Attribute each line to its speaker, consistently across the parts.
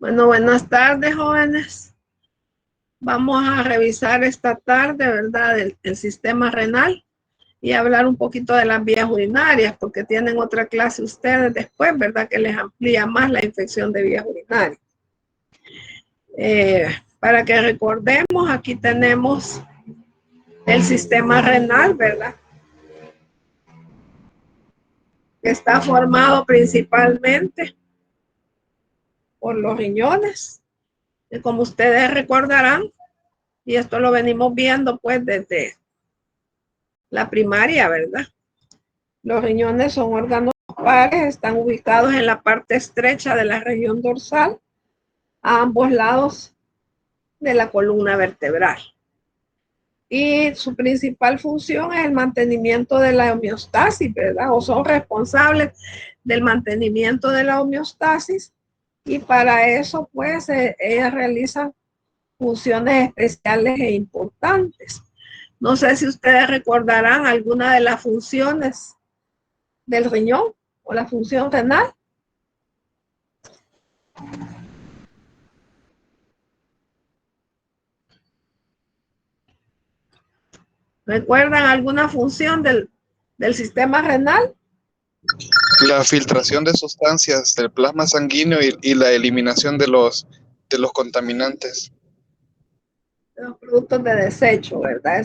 Speaker 1: Bueno, buenas tardes, jóvenes. Vamos a revisar esta tarde, ¿verdad?, el sistema renal y hablar un poquito de las vías urinarias, porque tienen otra clase ustedes después, ¿verdad?, que les amplía más la infección de vías urinarias. Para que recordemos, aquí tenemos el sistema renal, ¿verdad?, que está formado principalmente por los riñones. Y como ustedes recordarán, y esto lo venimos viendo pues desde la primaria, ¿verdad? Los riñones son órganos pares, están ubicados en la parte estrecha de la región dorsal, a ambos lados de la columna vertebral. Y su principal función es el mantenimiento de la homeostasis, ¿verdad? O son responsables del mantenimiento de la homeostasis, y para eso, pues, ellas realizan funciones especiales e importantes. No sé si ustedes recordarán alguna de las funciones del riñón o la función renal. ¿Recuerdan alguna función del sistema renal?
Speaker 2: La filtración de sustancias del plasma sanguíneo y la eliminación de los contaminantes.
Speaker 1: Los productos de desecho, ¿verdad?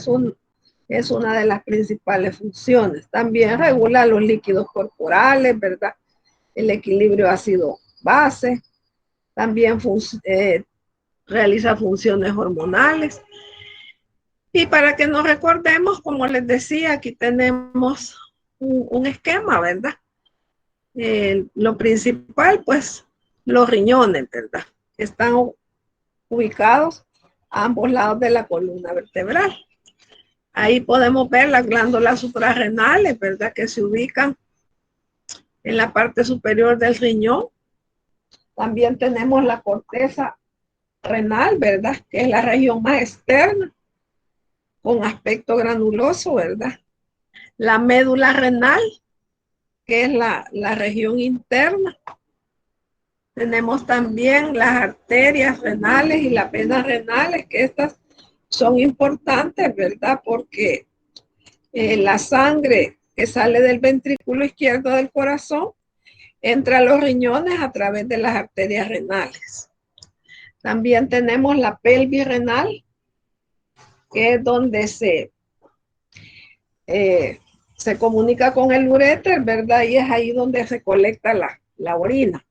Speaker 1: Es una de las principales funciones. También regula los líquidos corporales, ¿verdad? El equilibrio ácido-base. También realiza funciones hormonales. Y para que nos recordemos, como les decía, aquí tenemos un esquema, ¿verdad? Lo principal, pues, los riñones, ¿verdad? Están ubicados a ambos lados de la columna vertebral. Ahí podemos ver las glándulas suprarrenales, ¿verdad?, que se ubican en la parte superior del riñón. También tenemos la corteza renal, ¿verdad?, que es la región más externa, con aspecto granuloso, ¿verdad? La médula renal, que es la región interna. Tenemos también las arterias renales y las venas renales, que estas son importantes, ¿verdad?, porque la sangre que sale del ventrículo izquierdo del corazón entra a los riñones a través de las arterias renales. También tenemos la pelvis renal, que es donde se comunica con el uréter, ¿verdad? Y es ahí donde se colecta la orina.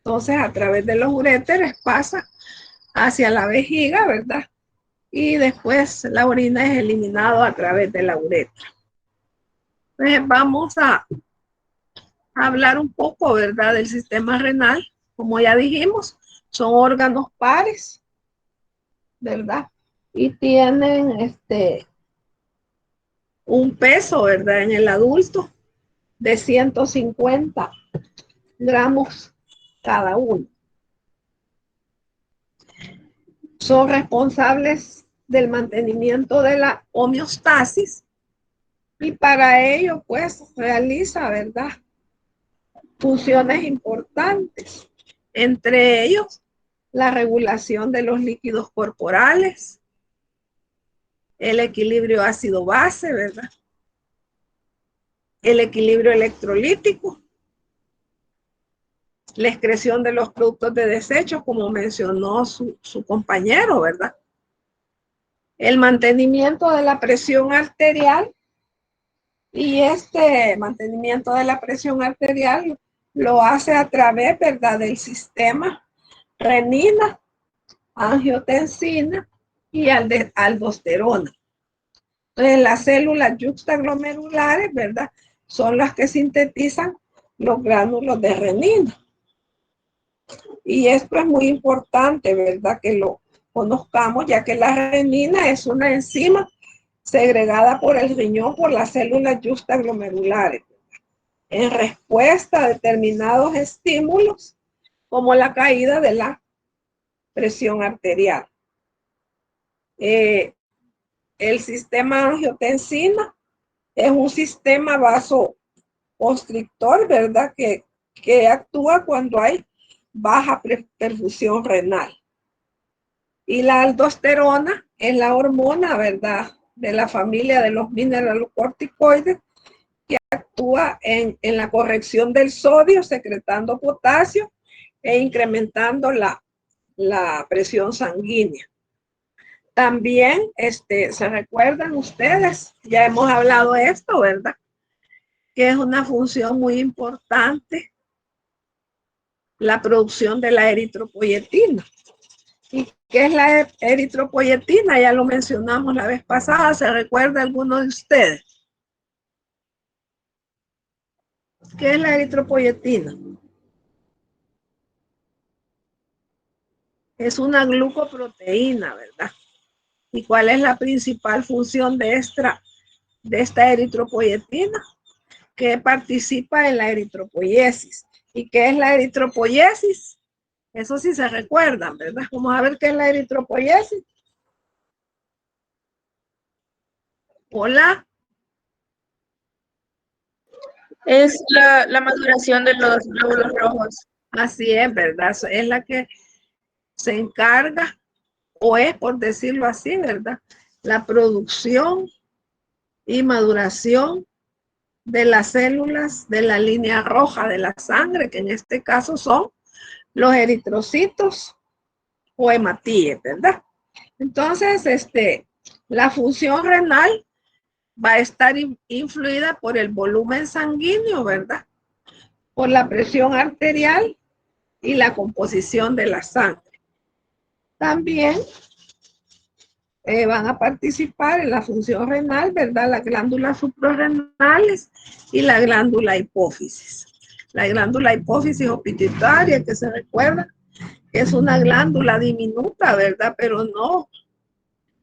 Speaker 1: Entonces, a través de los uréteres pasa hacia la vejiga, ¿verdad? Y después la orina es eliminada a través de la uretra. Entonces, vamos a hablar un poco, ¿verdad?, del sistema renal. Como ya dijimos, son órganos pares, ¿verdad? Y tienen un peso, ¿verdad?, en el adulto de 150 gramos cada uno. Son responsables del mantenimiento de la homeostasis y para ello, pues, realiza, ¿verdad?, funciones importantes. Entre ellos, la regulación de los líquidos corporales, el equilibrio ácido-base, ¿verdad?, el equilibrio electrolítico, la excreción de los productos de desecho, como mencionó su compañero, ¿verdad?, el mantenimiento de la presión arterial, y este mantenimiento de la presión arterial lo hace a través, ¿verdad?, del sistema renina, angiotensina y aldosterona. Entonces, las células yuxtaglomerulares, ¿verdad?, son las que sintetizan los gránulos de renina. Y esto es muy importante, ¿verdad?, que lo conozcamos, ya que la renina es una enzima segregada por el riñón por las células yuxtaglomerulares en respuesta a determinados estímulos, como la caída de la presión arterial. El sistema angiotensina es un sistema vasoconstrictor, ¿verdad?, que actúa cuando hay baja perfusión renal. Y la aldosterona es la hormona, ¿verdad?, de la familia de los mineralocorticoides, que actúa en la corrección del sodio, secretando potasio e incrementando la presión sanguínea. También, ¿se recuerdan ustedes? Ya hemos hablado de esto, ¿verdad? Que es una función muy importante la producción de la eritropoyetina. ¿Y qué es la eritropoyetina? Ya lo mencionamos la vez pasada. ¿Se recuerda alguno de ustedes? ¿Qué es la eritropoyetina? Es una glucoproteína, ¿verdad? ¿Y cuál es la principal función de esta eritropoyetina? Que participa en la eritropoyesis. ¿Y qué es la eritropoyesis? Eso sí se recuerdan, ¿verdad? Vamos a ver qué es la eritropoyesis. Hola.
Speaker 3: Es la maduración de los glóbulos rojos.
Speaker 1: Así es, ¿verdad? Es la que se encarga, o es, por decirlo así, ¿verdad?, la producción y maduración de las células de la línea roja de la sangre, que en este caso son los eritrocitos o hematíes, ¿verdad? Entonces, la función renal va a estar influida por el volumen sanguíneo, ¿verdad?, por la presión arterial y la composición de la sangre. También van a participar en la función renal, ¿verdad?, las glándulas suprarrenales y la glándula hipófisis. La glándula hipófisis o pituitaria, que se recuerda, es una glándula diminuta, ¿verdad? Pero no,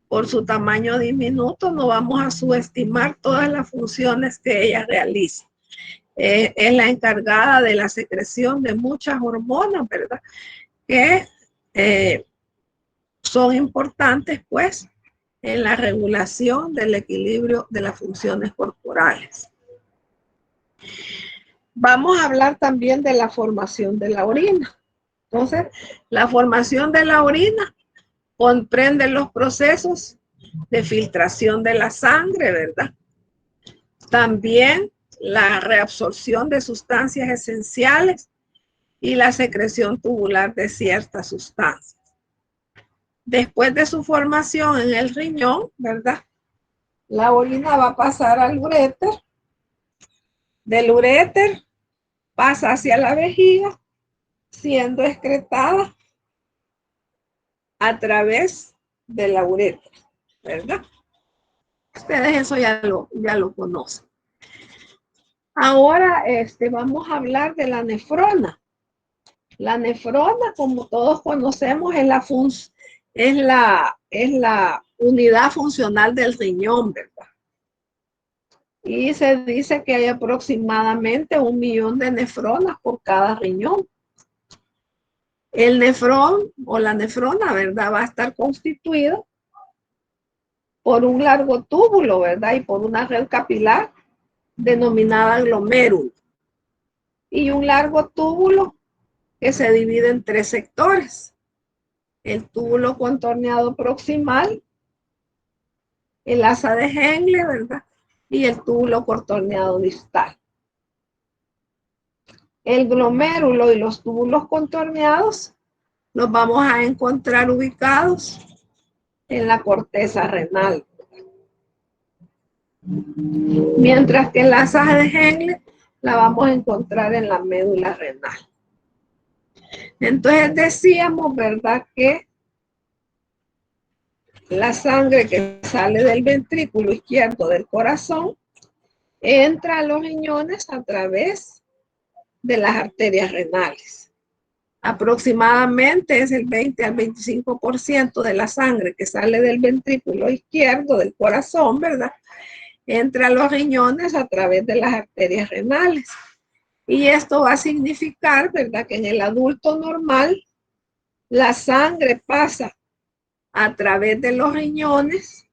Speaker 1: por su tamaño diminuto, no vamos a subestimar todas las funciones que ella realiza. Es la encargada de la secreción de muchas hormonas, ¿verdad?, que son importantes, pues, en la regulación del equilibrio de las funciones corporales. Vamos a hablar también de la formación de la orina. Entonces, la formación de la orina comprende los procesos de filtración de la sangre, ¿verdad? También la reabsorción de sustancias esenciales y la secreción tubular de ciertas sustancias. Después de su formación en el riñón, ¿verdad?, la orina va a pasar al uréter. Del uréter pasa hacia la vejiga, siendo excretada a través de la uretra, ¿verdad? Ustedes eso ya lo conocen. Ahora vamos a hablar de la nefrona. La nefrona, como todos conocemos, es la unidad funcional del riñón, ¿verdad? Y se dice que hay aproximadamente 1 millón de nefronas por cada riñón. El nefrón o la nefrona, ¿verdad?, va a estar constituido por un largo túbulo, ¿verdad?, y por una red capilar denominada glomérulo. Y un largo túbulo que se divide en 3 sectores. El túbulo contorneado proximal, el asa de Henle, ¿verdad?, y el túbulo contorneado distal. El glomérulo y los túbulos contorneados los vamos a encontrar ubicados en la corteza renal, mientras que el asa de Henle la vamos a encontrar en la médula renal. Entonces decíamos, ¿verdad?, que la sangre que sale del ventrículo izquierdo del corazón entra a los riñones a través de las arterias renales. Aproximadamente es el 20 al 25% de la sangre que sale del ventrículo izquierdo del corazón, ¿verdad?, entra a los riñones a través de las arterias renales. Y esto va a significar, ¿verdad?, que en el adulto normal la sangre pasa a través de los riñones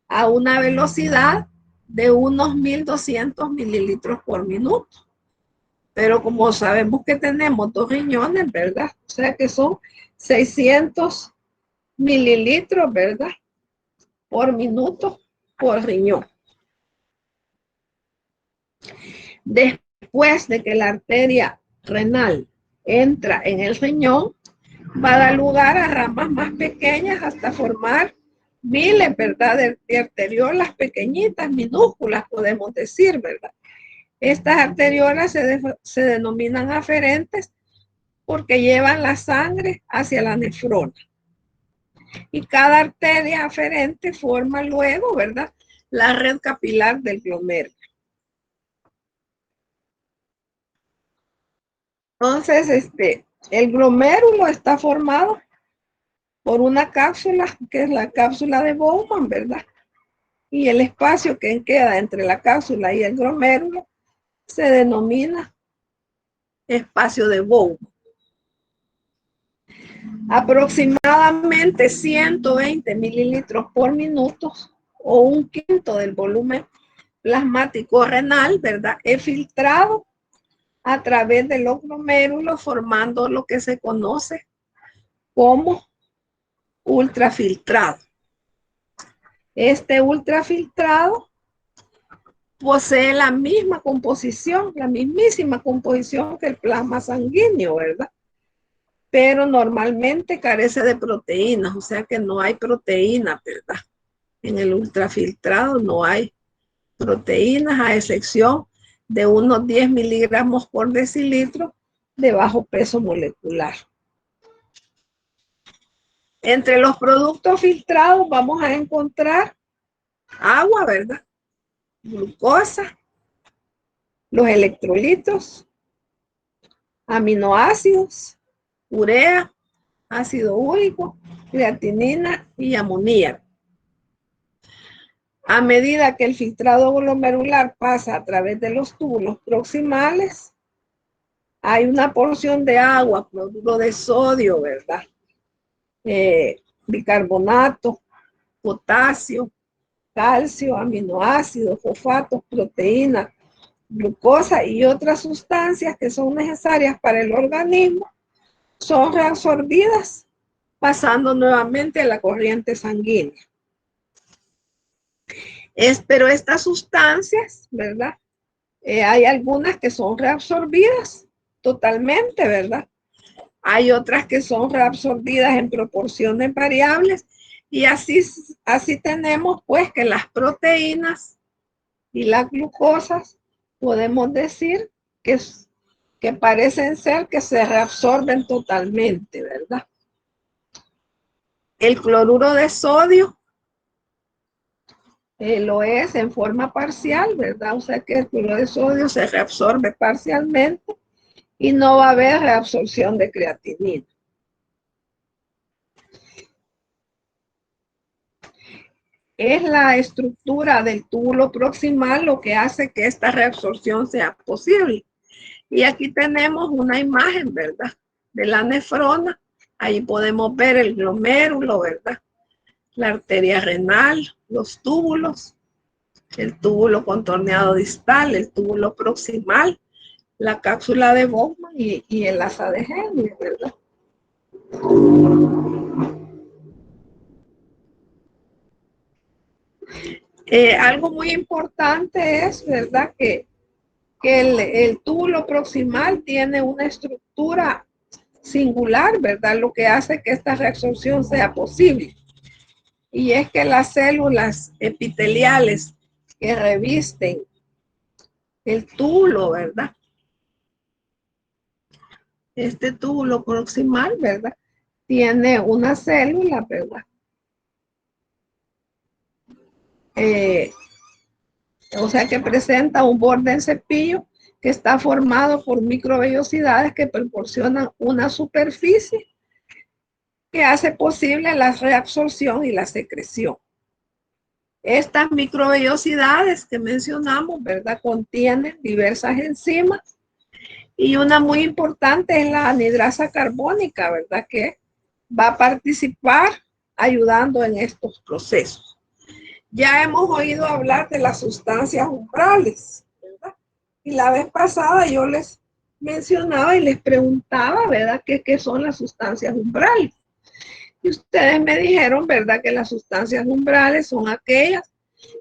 Speaker 1: a una velocidad de unos 1200 mililitros por minuto. Pero como sabemos que tenemos 2 riñones, ¿verdad? O sea que son 600 mililitros, ¿verdad? Por minuto por riñón. Después de que la arteria renal entra en el riñón, va a dar lugar a ramas más pequeñas hasta formar miles, ¿verdad? De arteriolas pequeñitas, minúsculas, podemos decir, ¿verdad? Estas arteriolas se denominan aferentes porque llevan la sangre hacia la nefrona. Y cada arteria aferente forma luego, ¿verdad?, la red capilar del glomérulo. Entonces, el glomérulo está formado por una cápsula, que es la cápsula de Bowman, ¿verdad? Y el espacio que queda entre la cápsula y el glomérulo se denomina espacio de Bowman. Aproximadamente 120 mililitros por minuto o 1/5 del volumen plasmático renal, ¿verdad?, es filtrado a través de los glomérulos formando lo que se conoce como ultrafiltrado. Este ultrafiltrado posee la misma composición, la mismísima composición que el plasma sanguíneo, ¿verdad? Pero normalmente carece de proteínas, o sea que no hay proteínas, ¿verdad? En el ultrafiltrado no hay proteínas, a excepción de unos 10 miligramos por decilitro de bajo peso molecular. Entre los productos filtrados vamos a encontrar agua, ¿verdad?, glucosa, los electrolitos, aminoácidos, urea, ácido úrico, creatinina y amoníaco. A medida que el filtrado glomerular pasa a través de los túbulos proximales, hay una porción de agua, cloruro de sodio, ¿verdad?, bicarbonato, potasio, calcio, aminoácidos, fosfatos, proteínas, glucosa y otras sustancias que son necesarias para el organismo, son reabsorbidas pasando nuevamente a la corriente sanguínea. Pero estas sustancias, ¿verdad?, hay algunas que son reabsorbidas totalmente, ¿verdad? Hay otras que son reabsorbidas en proporciones variables y así tenemos pues que las proteínas y las glucosas podemos decir que parecen ser que se reabsorben totalmente, ¿verdad? El cloruro de sodio lo es en forma parcial, ¿verdad? O sea que el cloruro de sodio se reabsorbe parcialmente y no va a haber reabsorción de creatinina. Es la estructura del túbulo proximal lo que hace que esta reabsorción sea posible. Y aquí tenemos una imagen, ¿verdad?, de la nefrona. Ahí podemos ver el glomérulo, ¿verdad?, la arteria renal, los túbulos, el túbulo contorneado distal, el túbulo proximal, la cápsula de Bowman y el asa de Henle, ¿verdad? Algo muy importante es, ¿verdad?, que el túbulo proximal tiene una estructura singular, ¿verdad?, lo que hace que esta reabsorción sea posible. Y es que las células epiteliales que revisten el túbulo, ¿verdad?, este túbulo proximal, ¿verdad?, tiene una célula, ¿verdad?, o sea que presenta un borde en cepillo que está formado por microvellosidades que proporcionan una superficie que hace posible la reabsorción y la secreción. Estas microvellosidades que mencionamos, ¿verdad?, contienen diversas enzimas y una muy importante es la anhidrasa carbónica, ¿verdad?, que va a participar ayudando en estos procesos. Ya hemos oído hablar de las sustancias umbrales, ¿verdad? Y la vez pasada yo les mencionaba y les preguntaba, ¿verdad? ¿Qué son las sustancias umbrales? Y ustedes me dijeron, ¿verdad? Que las sustancias umbrales son aquellas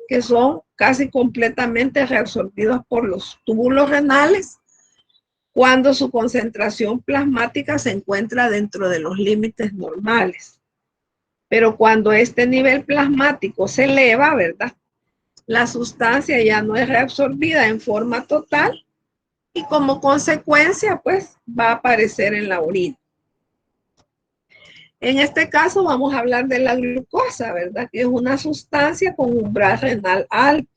Speaker 1: que son casi completamente reabsorbidas por los túbulos renales cuando su concentración plasmática se encuentra dentro de los límites normales. Pero cuando este nivel plasmático se eleva, ¿verdad? La sustancia ya no es reabsorbida en forma total y como consecuencia, pues, va a aparecer en la orina. En este caso vamos a hablar de la glucosa, ¿verdad? Que es una sustancia con umbral renal alto,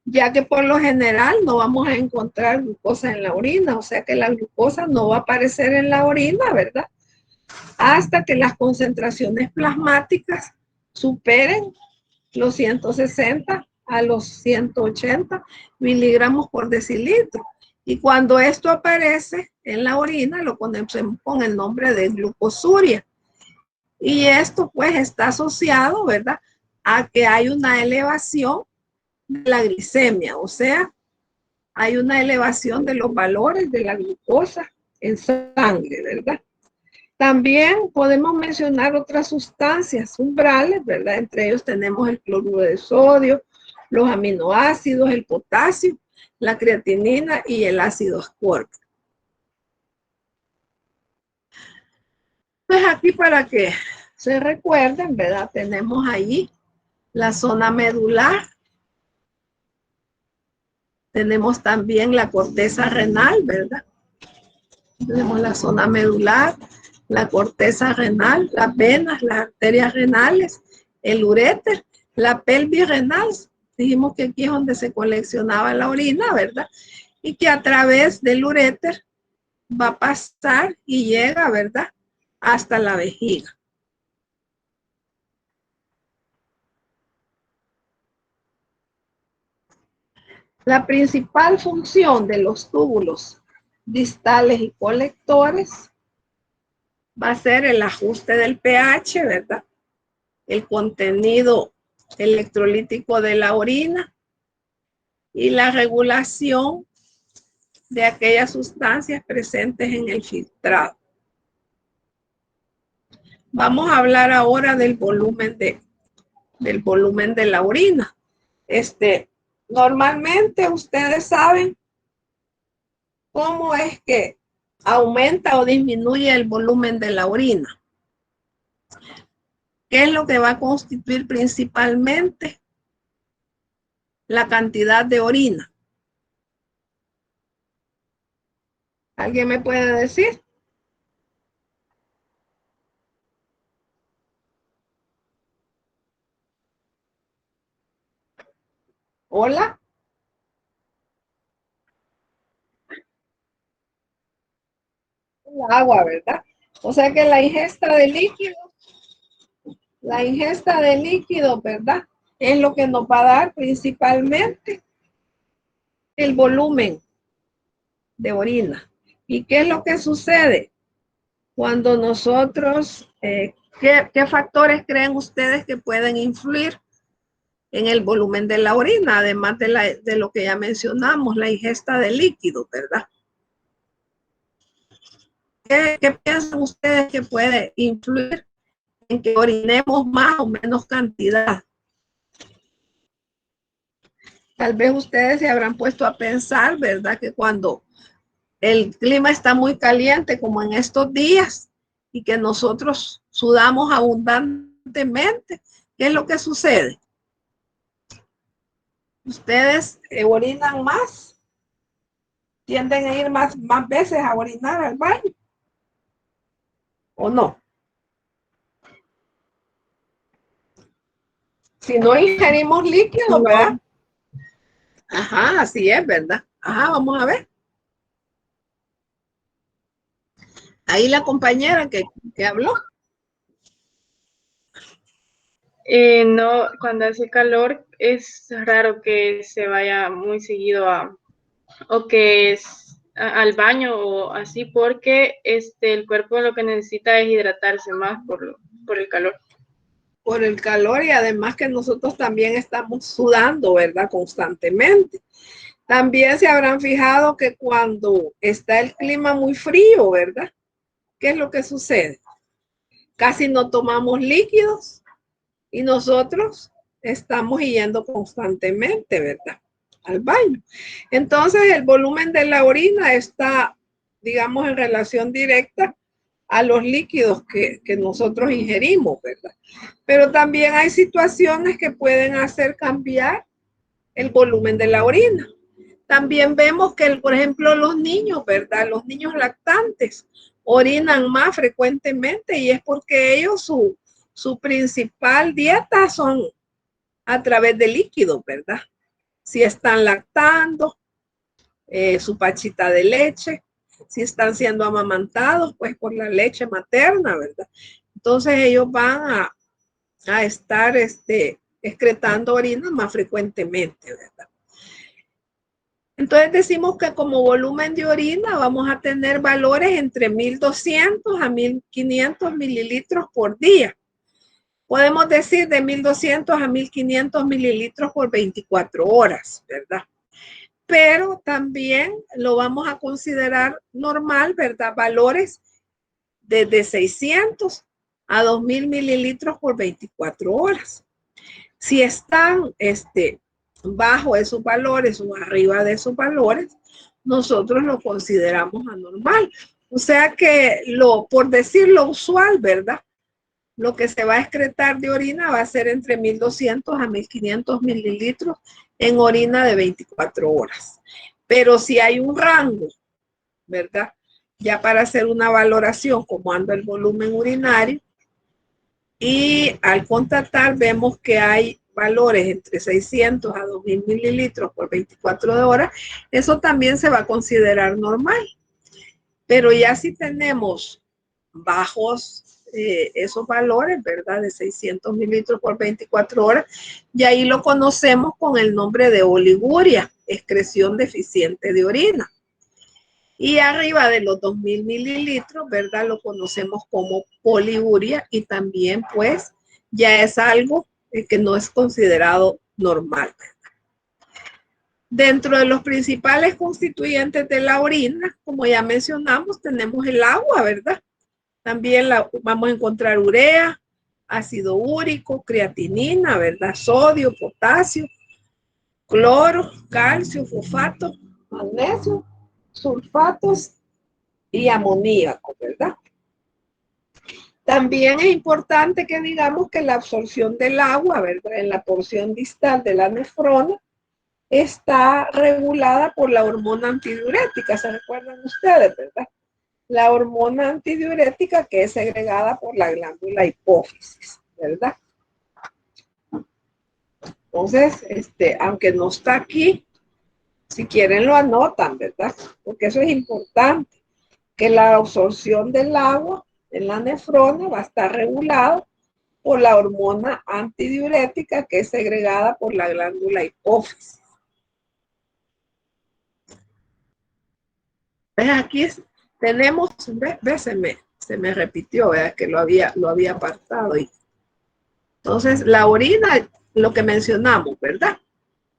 Speaker 1: ya que por lo general no vamos a encontrar glucosa en la orina, o sea que la glucosa no va a aparecer en la orina, ¿verdad? Hasta que las concentraciones plasmáticas superen los 160 a los 180 miligramos por decilitro. Y cuando esto aparece en la orina, lo conocemos con el nombre de glucosuria. Y esto pues está asociado, ¿verdad?, a que hay una elevación de la glicemia, o sea, hay una elevación de los valores de la glucosa en sangre, ¿verdad? También podemos mencionar otras sustancias umbrales, ¿verdad? Entre ellos tenemos el cloruro de sodio, los aminoácidos, el potasio, la creatinina y el ácido ascórbico. Pues aquí para que se recuerden, ¿verdad? Tenemos ahí la zona medular. Tenemos también la corteza renal, ¿verdad? Tenemos la zona medular, la corteza renal, las venas, las arterias renales, el uréter, la pelvis renal. Dijimos que aquí es donde se coleccionaba la orina, ¿verdad? Y que a través del uréter va a pasar y llega, ¿verdad?, hasta la vejiga. La principal función de los túbulos distales y colectores va a ser el ajuste del pH, ¿verdad?, el contenido electrolítico de la orina y la regulación de aquellas sustancias presentes en el filtrado. Vamos a hablar ahora del volumen de la orina. Normalmente ustedes saben cómo es que aumenta o disminuye el volumen de la orina. ¿Qué es lo que va a constituir principalmente la cantidad de orina? ¿Alguien me puede decir? Hola. El agua, ¿verdad? O sea que la ingesta de líquido, ¿verdad?, es lo que nos va a dar principalmente el volumen de orina. ¿Y qué es lo que sucede cuando nosotros, qué factores creen ustedes que pueden influir en el volumen de la orina, además de lo que ya mencionamos, la ingesta de líquido, ¿verdad? ¿Qué piensan ustedes que puede influir en que orinemos más o menos cantidad? Tal vez ustedes se habrán puesto a pensar, ¿verdad?, que cuando el clima está muy caliente, como en estos días, y que nosotros sudamos abundantemente, ¿qué es lo que sucede? Ustedes orinan más, tienden a ir más veces a orinar al baño, ¿o no? Si no ingerimos líquido, ¿verdad? Ajá, así es, ¿verdad? Ajá, vamos a ver. Ahí la compañera que habló.
Speaker 3: No, cuando hace calor es raro que se vaya muy seguido o que al baño o así, porque el cuerpo lo que necesita es hidratarse más por el calor.
Speaker 1: Por el calor y además que nosotros también estamos sudando, ¿verdad?, constantemente. También se habrán fijado que cuando está el clima muy frío, ¿verdad? ¿Qué es lo que sucede? Casi no tomamos líquidos y nosotros estamos yendo constantemente, ¿verdad? Al baño. Entonces el volumen de la orina está, digamos, en relación directa a los líquidos que nosotros ingerimos, ¿verdad? Pero también hay situaciones que pueden hacer cambiar el volumen de la orina. También vemos que, por ejemplo, los niños, ¿verdad? Los niños lactantes orinan más frecuentemente y es porque ellos su principal dieta son a través de líquidos, ¿verdad? Si están lactando, su pachita de leche, si están siendo amamantados, pues por la leche materna, ¿verdad? Entonces ellos van a estar excretando orina más frecuentemente, ¿verdad? Entonces decimos que como volumen de orina vamos a tener valores entre 1200 a 1500 mililitros por día. Podemos decir de 1200 a 1500 mililitros por 24 horas, ¿verdad? Pero también lo vamos a considerar normal, ¿verdad? Valores desde 600 a 2000 mililitros por 24 horas. Si están bajo esos valores o arriba de esos valores, nosotros lo consideramos anormal. O sea que por decir lo usual, ¿verdad? Lo que se va a excretar de orina va a ser entre 1200 a 1500 mililitros en orina de 24 horas. Pero si hay un rango, ¿verdad? Ya para hacer una valoración como anda el volumen urinario, y al contratar vemos que hay valores entre 600 a 2000 mililitros por 24 horas, eso también se va a considerar normal. Pero ya si tenemos bajos esos valores, ¿verdad? De 600 mililitros por 24 horas, y ahí lo conocemos con el nombre de oliguria, excreción deficiente de orina. Y arriba de los 2000 mililitros, ¿verdad? Lo conocemos como poliuria y también pues ya es algo que no es considerado normal. Dentro de los principales constituyentes de la orina, como ya mencionamos, tenemos el agua, ¿verdad? También vamos a encontrar urea, ácido úrico, creatinina, ¿verdad? Sodio, potasio, cloro, calcio, fosfato, magnesio, sulfatos y amoníaco, ¿verdad? También es importante que digamos que la absorción del agua, ¿verdad? En la porción distal de la nefrona está regulada por la hormona antidiurética, ¿se recuerdan ustedes, verdad? La hormona antidiurética que es segregada por la glándula hipófisis, ¿verdad? Entonces, aunque no está aquí, si quieren lo anotan, ¿verdad? Porque eso es importante, que la absorción del agua en la nefrona va a estar regulada por la hormona antidiurética que es segregada por la glándula hipófisis. ¿Ves? Aquí tenemos, ¿ves? Se me repitió, ¿verdad? Que lo había apartado. Entonces, la orina, lo que mencionamos, ¿verdad?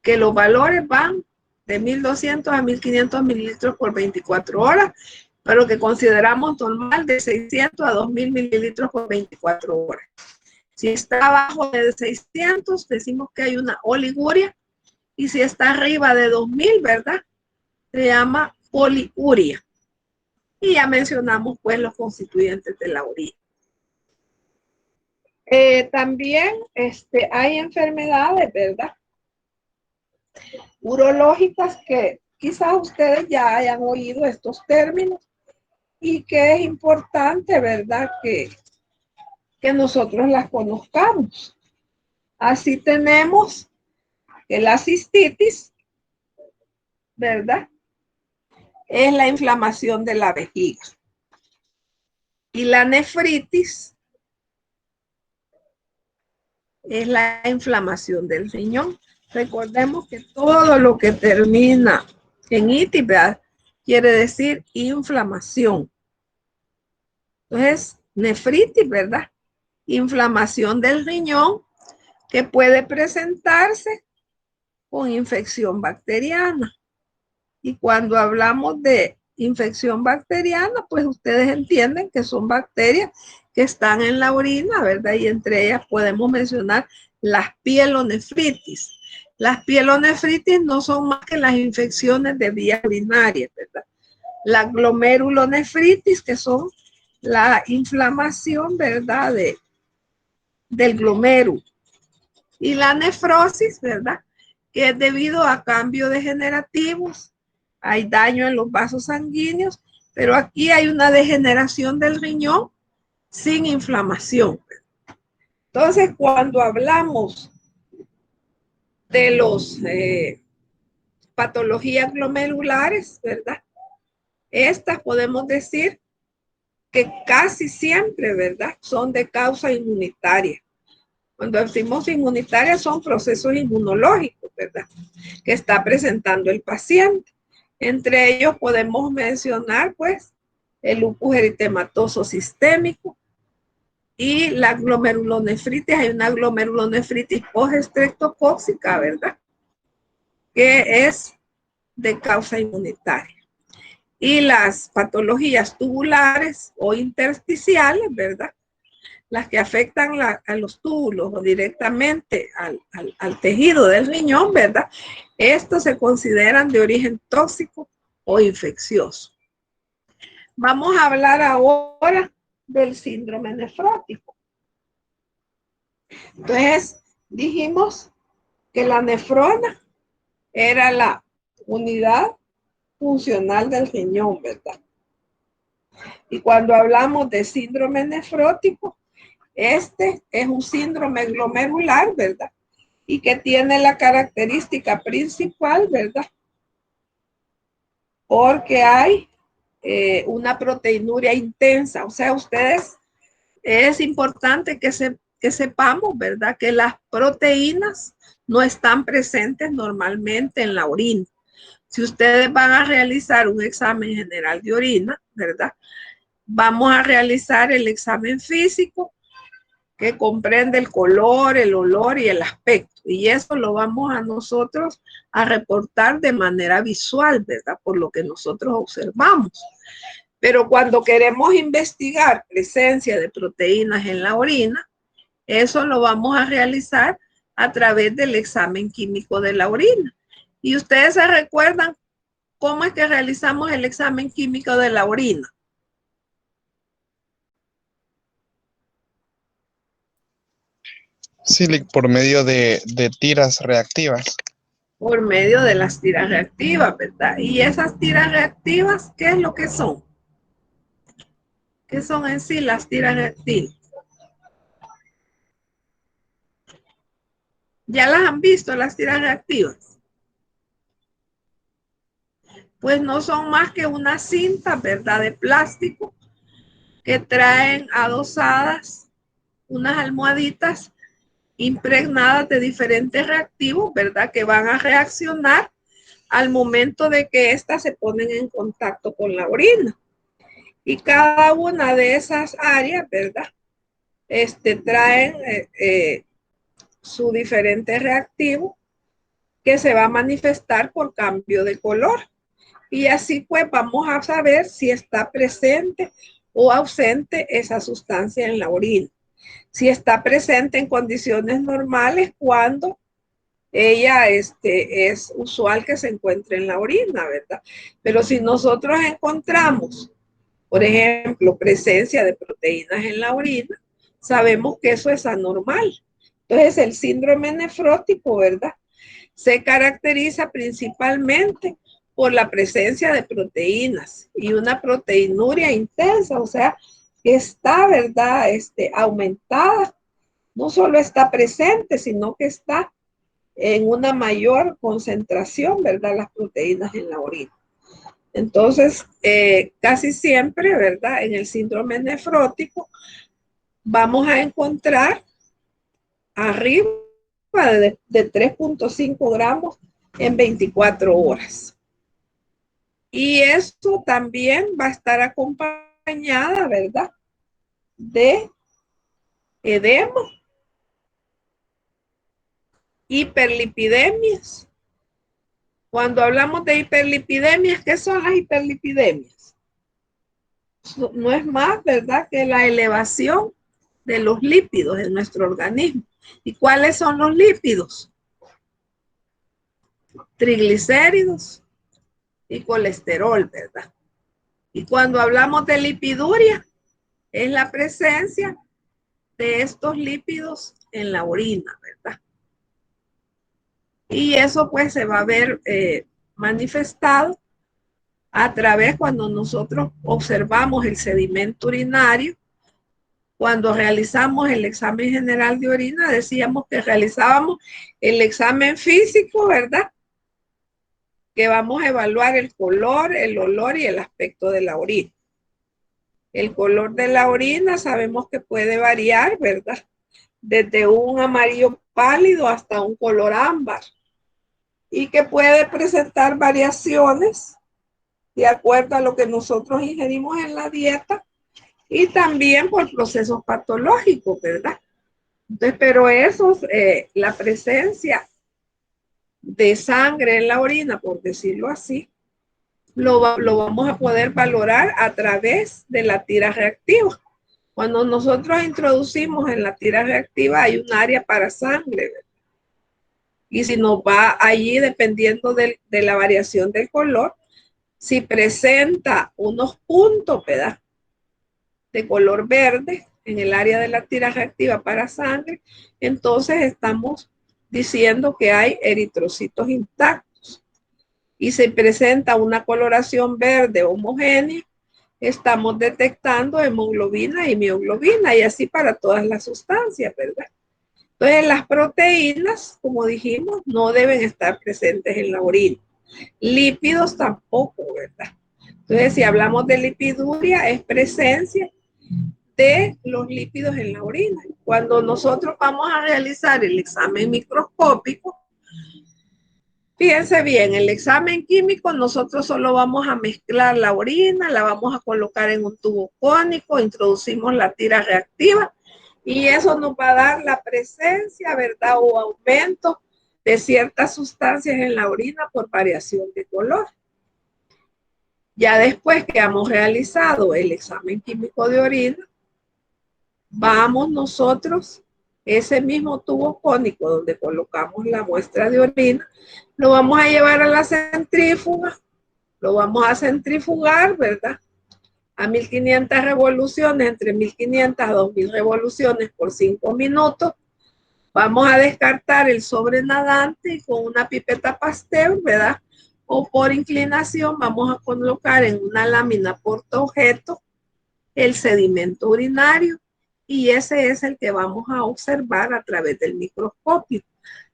Speaker 1: Que los valores van de 1200 a 1500 mililitros por 24 horas, pero que consideramos normal de 600 a 2000 mililitros por 24 horas. Si está abajo de 600, decimos que hay una oliguria, y si está arriba de 2000, ¿verdad? Se llama poliuria. Y ya mencionamos pues los constituyentes de la orina. También hay enfermedades, ¿verdad? Urológicas que quizás ustedes ya hayan oído estos términos y que es importante, ¿verdad? Que nosotros las conozcamos. Así tenemos que la cistitis, ¿verdad? Es la inflamación de la vejiga. Y la nefritis es la inflamación del riñón. Recordemos que todo lo que termina en itis, ¿verdad? Quiere decir inflamación. Entonces, nefritis, ¿verdad? Inflamación del riñón que puede presentarse con infección bacteriana. Y cuando hablamos de infección bacteriana, pues ustedes entienden que son bacterias que están en la orina, ¿verdad? Y entre ellas podemos mencionar las pielonefritis. Las pielonefritis no son más que las infecciones de vías urinarias, ¿verdad? La glomerulonefritis, que son la inflamación, ¿verdad? Del glomérulo. Y la nefrosis, ¿verdad? Que es debido a cambios degenerativos, hay daño en los vasos sanguíneos, pero aquí hay una degeneración del riñón sin inflamación. Entonces, cuando hablamos de los patologías glomerulares, ¿verdad? Estas podemos decir que casi siempre, ¿verdad? Son de causa inmunitaria. Cuando decimos inmunitaria son procesos inmunológicos, ¿verdad? Que está presentando el paciente. Entre ellos podemos mencionar, pues, el lupus eritematoso sistémico y la glomerulonefritis. Hay una glomerulonefritis postestreptocóxica, ¿verdad? Que es de causa inmunitaria. Y las patologías tubulares o intersticiales, ¿verdad? Las que afectan a los túbulos o directamente al tejido del riñón, ¿verdad? Estos se consideran de origen tóxico o infeccioso. Vamos a hablar ahora del síndrome nefrótico. Entonces, dijimos que la nefrona era la unidad funcional del riñón, ¿verdad? Y cuando hablamos de síndrome nefrótico, este es un síndrome glomerular, ¿verdad? Y que tiene la característica principal, ¿verdad? Porque hay una proteinuria intensa. O sea, ustedes, es importante que sepamos, ¿verdad? Que las proteínas no están presentes normalmente en la orina. Si ustedes van a realizar un examen general de orina, ¿verdad? Vamos a realizar el examen físico que comprende el color, el olor y el aspecto. Y eso lo vamos a nosotros a reportar de manera visual, ¿verdad? Por lo que nosotros observamos. Pero cuando queremos investigar presencia de proteínas en la orina, eso lo vamos a realizar a través del examen químico de la orina. Y ustedes se recuerdan cómo es que realizamos el examen químico de la orina.
Speaker 2: Sí, por medio de tiras reactivas.
Speaker 1: Por medio de las tiras reactivas, ¿verdad? Y esas tiras reactivas, ¿qué es lo que son? ¿Qué son en sí las tiras reactivas? ¿Ya las han visto las tiras reactivas? Pues no son más que una cinta, ¿verdad? De plástico que traen adosadas unas almohaditas impregnadas de diferentes reactivos, ¿verdad? Que van a reaccionar al momento de que éstas se ponen en contacto con la orina. Y cada una de esas áreas, ¿verdad? Traen su diferente reactivo que se va a manifestar por cambio de color. Y así pues vamos a saber si está presente o ausente esa sustancia en la orina. Si está presente en condiciones normales, cuando ella es usual que se encuentre en la orina, ¿verdad? Pero si nosotros encontramos, por ejemplo, presencia de proteínas en la orina, sabemos que eso es anormal. Entonces, el síndrome nefrótico, ¿verdad? Se caracteriza principalmente por la presencia de proteínas y una proteinuria intensa, o sea, que está, ¿verdad? Aumentada. No solo está presente, sino que está en una mayor concentración, ¿verdad? Las proteínas en la orina. Entonces, casi siempre, ¿verdad? En el síndrome nefrótico vamos a encontrar arriba de 3.5 gramos en 24 horas. Y esto también va a estar acompañada, ¿verdad? De edema, hiperlipidemias, Cuando hablamos de hiperlipidemias, ¿qué son las hiperlipidemias? No es más, ¿verdad?, que la elevación de los lípidos en nuestro organismo. ¿Y cuáles son los lípidos? Triglicéridos y colesterol, ¿verdad? Y cuando hablamos de lipiduria, es la presencia de estos lípidos en la orina, ¿verdad? Y eso pues se va a ver manifestado a través cuando nosotros observamos el sedimento urinario. Cuando realizamos el examen general de orina, decíamos que realizábamos el examen físico, ¿verdad? Que vamos a evaluar el color, el olor y el aspecto de la orina. El color de la orina sabemos que puede variar, ¿verdad? Desde un amarillo pálido hasta un color ámbar, y que puede presentar variaciones de acuerdo a lo que nosotros ingerimos en la dieta y también por procesos patológicos, ¿verdad? Entonces, pero eso, la presencia de sangre en la orina, por decirlo así, lo vamos a poder valorar a través de la tira reactiva. Cuando nosotros introducimos en la tira reactiva hay un área para sangre, ¿verdad? Y si nos va allí, dependiendo de la variación del color, si presenta unos puntos, ¿verdad?, de color verde en el área de la tira reactiva para sangre, entonces estamos diciendo que hay eritrocitos intactos. Y si presenta una coloración verde homogénea, estamos detectando hemoglobina y mioglobina, y así para todas las sustancias, ¿verdad? Entonces, las proteínas, como dijimos, no deben estar presentes en la orina. Lípidos tampoco, ¿verdad? Entonces, si hablamos de lipiduria, es presencia de los lípidos en la orina. Cuando nosotros vamos a realizar el examen microscópico, fíjense bien, el examen químico nosotros solo vamos a mezclar la orina, la vamos a colocar en un tubo cónico, introducimos la tira reactiva y eso nos va a dar la presencia, ¿verdad?, o aumento de ciertas sustancias en la orina por variación de color. Ya después que hemos realizado el examen químico de orina, vamos nosotros, ese mismo tubo cónico donde colocamos la muestra de orina, lo vamos a llevar a la centrífuga, lo vamos a centrifugar, ¿verdad?, a 1500 revoluciones, entre 1500 a 2000 revoluciones por 5 minutos. Vamos a descartar el sobrenadante y con una pipeta Pasteur, ¿verdad?, o por inclinación vamos a colocar en una lámina portaobjeto el sedimento urinario, y ese es el que vamos a observar a través del microscopio.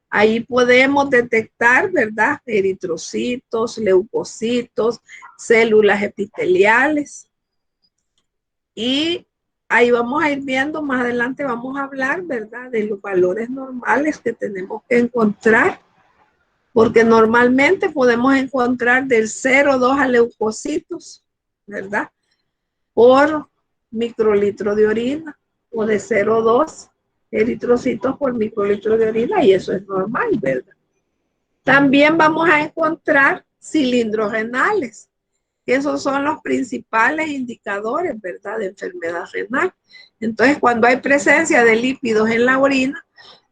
Speaker 1: Ahí podemos detectar, ¿verdad?, eritrocitos, leucocitos, células epiteliales. Y ahí vamos a ir viendo, más adelante vamos a hablar, ¿verdad?, de los valores normales que tenemos que encontrar, porque normalmente podemos encontrar del 0,2 a leucocitos, ¿verdad?, por microlitro de orina, o de 0,2 eritrocitos por microlitro de orina, y eso es normal, ¿verdad? También vamos a encontrar cilindros renales, que esos son los principales indicadores, ¿verdad?, de enfermedad renal. Entonces, cuando hay presencia de lípidos en la orina,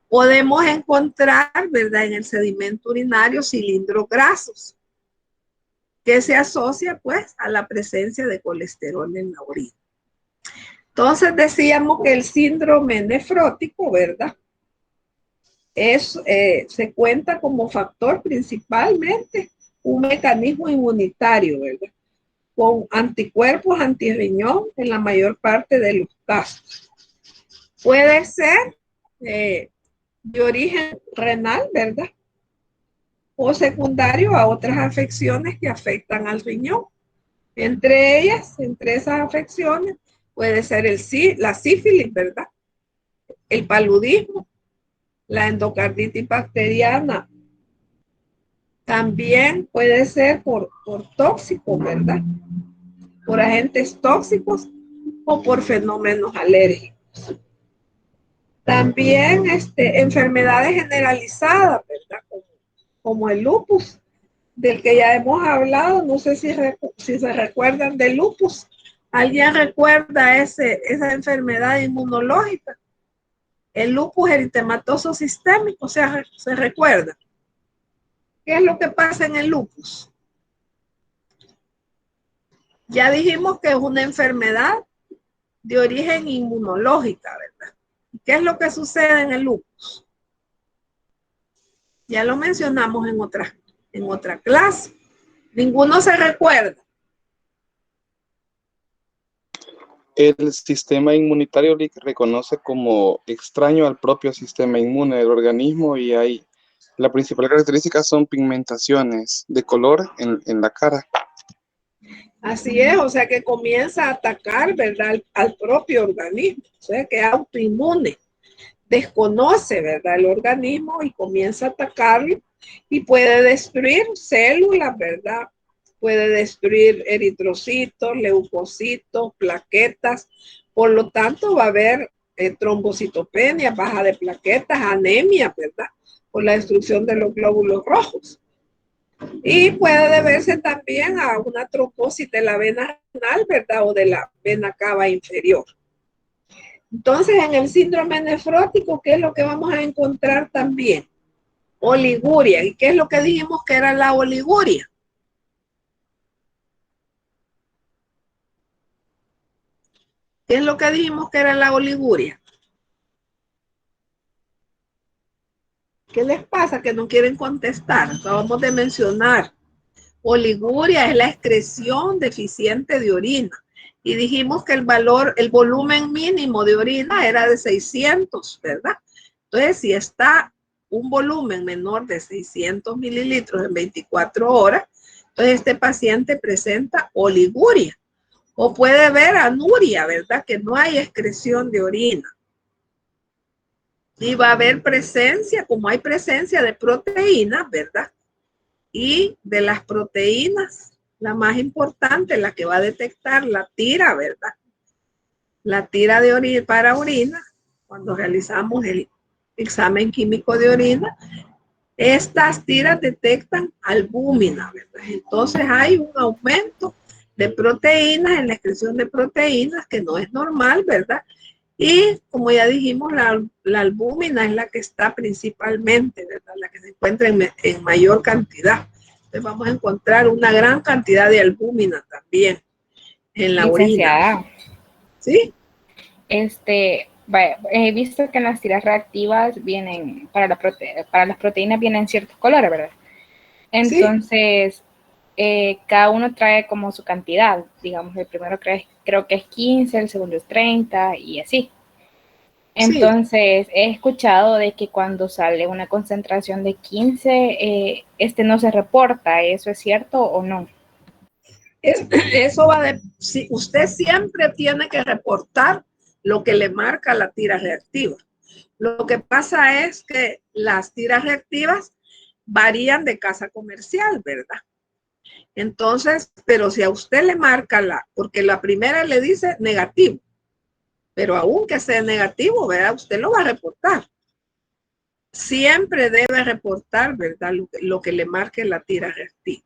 Speaker 1: podemos encontrar, ¿verdad?, en el sedimento urinario cilindros grasos, que se asocia pues a la presencia de colesterol en la orina. Entonces decíamos que el síndrome nefrótico, ¿verdad?, se cuenta como factor principalmente un mecanismo inmunitario, ¿verdad?, con anticuerpos antirriñón en la mayor parte de los casos. Puede ser de origen renal, ¿verdad?, o secundario a otras afecciones que afectan al riñón. Entre ellas, entre esas afecciones, puede ser la sífilis, ¿verdad?, el paludismo, la endocarditis bacteriana. También puede ser por tóxicos, ¿verdad?, por agentes tóxicos o por fenómenos alérgicos. También enfermedades generalizadas, ¿verdad?, como el lupus, del que ya hemos hablado, no sé si se recuerdan del lupus. ¿Alguien recuerda esa enfermedad inmunológica? El lupus eritematoso sistémico, o sea, se recuerda. ¿Qué es lo que pasa en el lupus? Ya dijimos que es una enfermedad de origen inmunológica, ¿verdad? ¿Qué es lo que sucede en el lupus? Ya lo mencionamos en otra clase. Ninguno se recuerda.
Speaker 2: El sistema inmunitario reconoce como extraño al propio sistema inmune del organismo y la principal característica son pigmentaciones de color en la cara.
Speaker 1: Así es, o sea que comienza a atacar, ¿verdad? Al propio organismo, o sea que es autoinmune, desconoce, ¿verdad? El organismo y comienza a atacarlo y puede destruir células, ¿verdad? Puede destruir eritrocitos, leucocitos, plaquetas, por lo tanto va a haber trombocitopenia, baja de plaquetas, anemia, ¿verdad? Por la destrucción de los glóbulos rojos. Y puede deberse también a una trombosis de la vena renal, ¿verdad? O de la vena cava inferior. Entonces, en el síndrome nefrótico, ¿qué es lo que vamos a encontrar también? Oliguria. ¿Y qué es lo que dijimos que era la oliguria? ¿Qué es lo que dijimos que era la oliguria? ¿Qué les pasa que no quieren contestar? Acabamos de mencionar. Oliguria es la excreción deficiente de orina. Y dijimos que el volumen mínimo de orina era de 600, ¿verdad? Entonces, si está un volumen menor de 600 mililitros en 24 horas, entonces este paciente presenta oliguria. O puede ver anuria, ¿verdad? Que no hay excreción de orina. Y va a haber presencia, como hay presencia de proteínas, ¿verdad? Y de las proteínas, la más importante, la que va a detectar la tira, ¿verdad? La tira de orina para orina, cuando realizamos el examen químico de orina, estas tiras detectan albúmina, ¿verdad? Entonces hay un aumento de proteínas, en la excreción de proteínas, que no es normal, ¿verdad? Y como ya dijimos, la albúmina es la que está principalmente, ¿verdad? La que se encuentra en mayor cantidad. Entonces vamos a encontrar una gran cantidad de albúmina también en la
Speaker 4: Licenciada,
Speaker 1: orina. ¿Sí?
Speaker 4: Vaya, he visto que en las tiras reactivas vienen, para las proteínas vienen ciertos colores, ¿verdad?
Speaker 1: Sí.
Speaker 4: Entonces, cada uno trae como su cantidad. Digamos, el primero creo que es 15, el segundo es 30 y así.
Speaker 1: Sí.
Speaker 4: Entonces, he escuchado de que cuando sale una concentración de 15, no se reporta. ¿Eso es cierto o no?
Speaker 1: Eso va de, si usted siempre tiene que reportar lo que le marca la tira reactiva. Lo que pasa es que las tiras reactivas varían de casa comercial, ¿verdad? Entonces, pero si a usted le marca porque la primera le dice negativo, pero aunque sea negativo, ¿verdad? Usted lo va a reportar. Siempre debe reportar, ¿verdad? Lo que le marque la tira reactiva.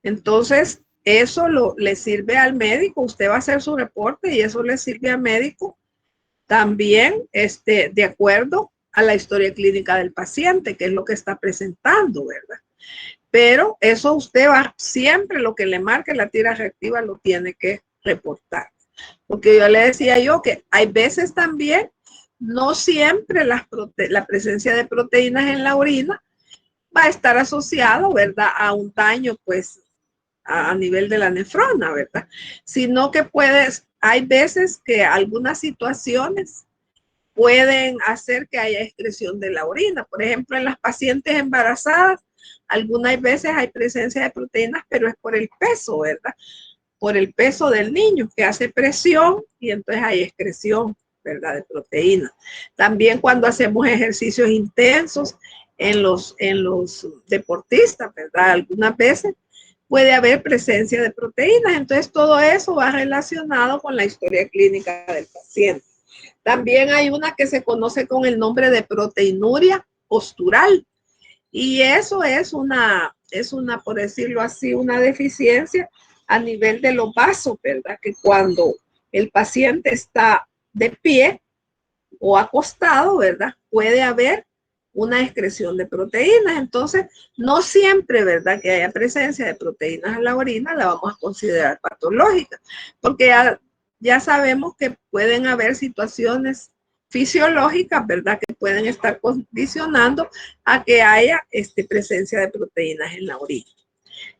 Speaker 1: Entonces, eso le sirve al médico, usted va a hacer su reporte y eso le sirve al médico también, de acuerdo a la historia clínica del paciente, que es lo que está presentando, ¿verdad? Pero eso usted va, siempre lo que le marque la tira reactiva lo tiene que reportar. Porque yo le decía yo que hay veces también, no siempre la presencia de proteínas en la orina va a estar asociado, ¿verdad? A un daño, pues, a nivel de la nefrona, ¿verdad? Sino que hay veces que algunas situaciones pueden hacer que haya excreción de la orina. Por ejemplo, en las pacientes embarazadas, algunas veces hay presencia de proteínas, pero es por el peso, ¿verdad? Por el peso del niño que hace presión y entonces hay excreción, ¿verdad? De proteínas. También cuando hacemos ejercicios intensos en los deportistas, ¿verdad? Algunas veces puede haber presencia de proteínas. Entonces, todo eso va relacionado con la historia clínica del paciente. También hay una que se conoce con el nombre de proteinuria postural. Y eso es una por decirlo así, una deficiencia a nivel de los vasos, ¿verdad? Que cuando el paciente está de pie o acostado, ¿verdad? Puede haber una excreción de proteínas. Entonces, no siempre, ¿verdad? Que haya presencia de proteínas en la orina, la vamos a considerar patológica, porque ya sabemos que pueden haber situaciones fisiológicas, ¿verdad? Que pueden estar condicionando a que haya presencia de proteínas en la orina.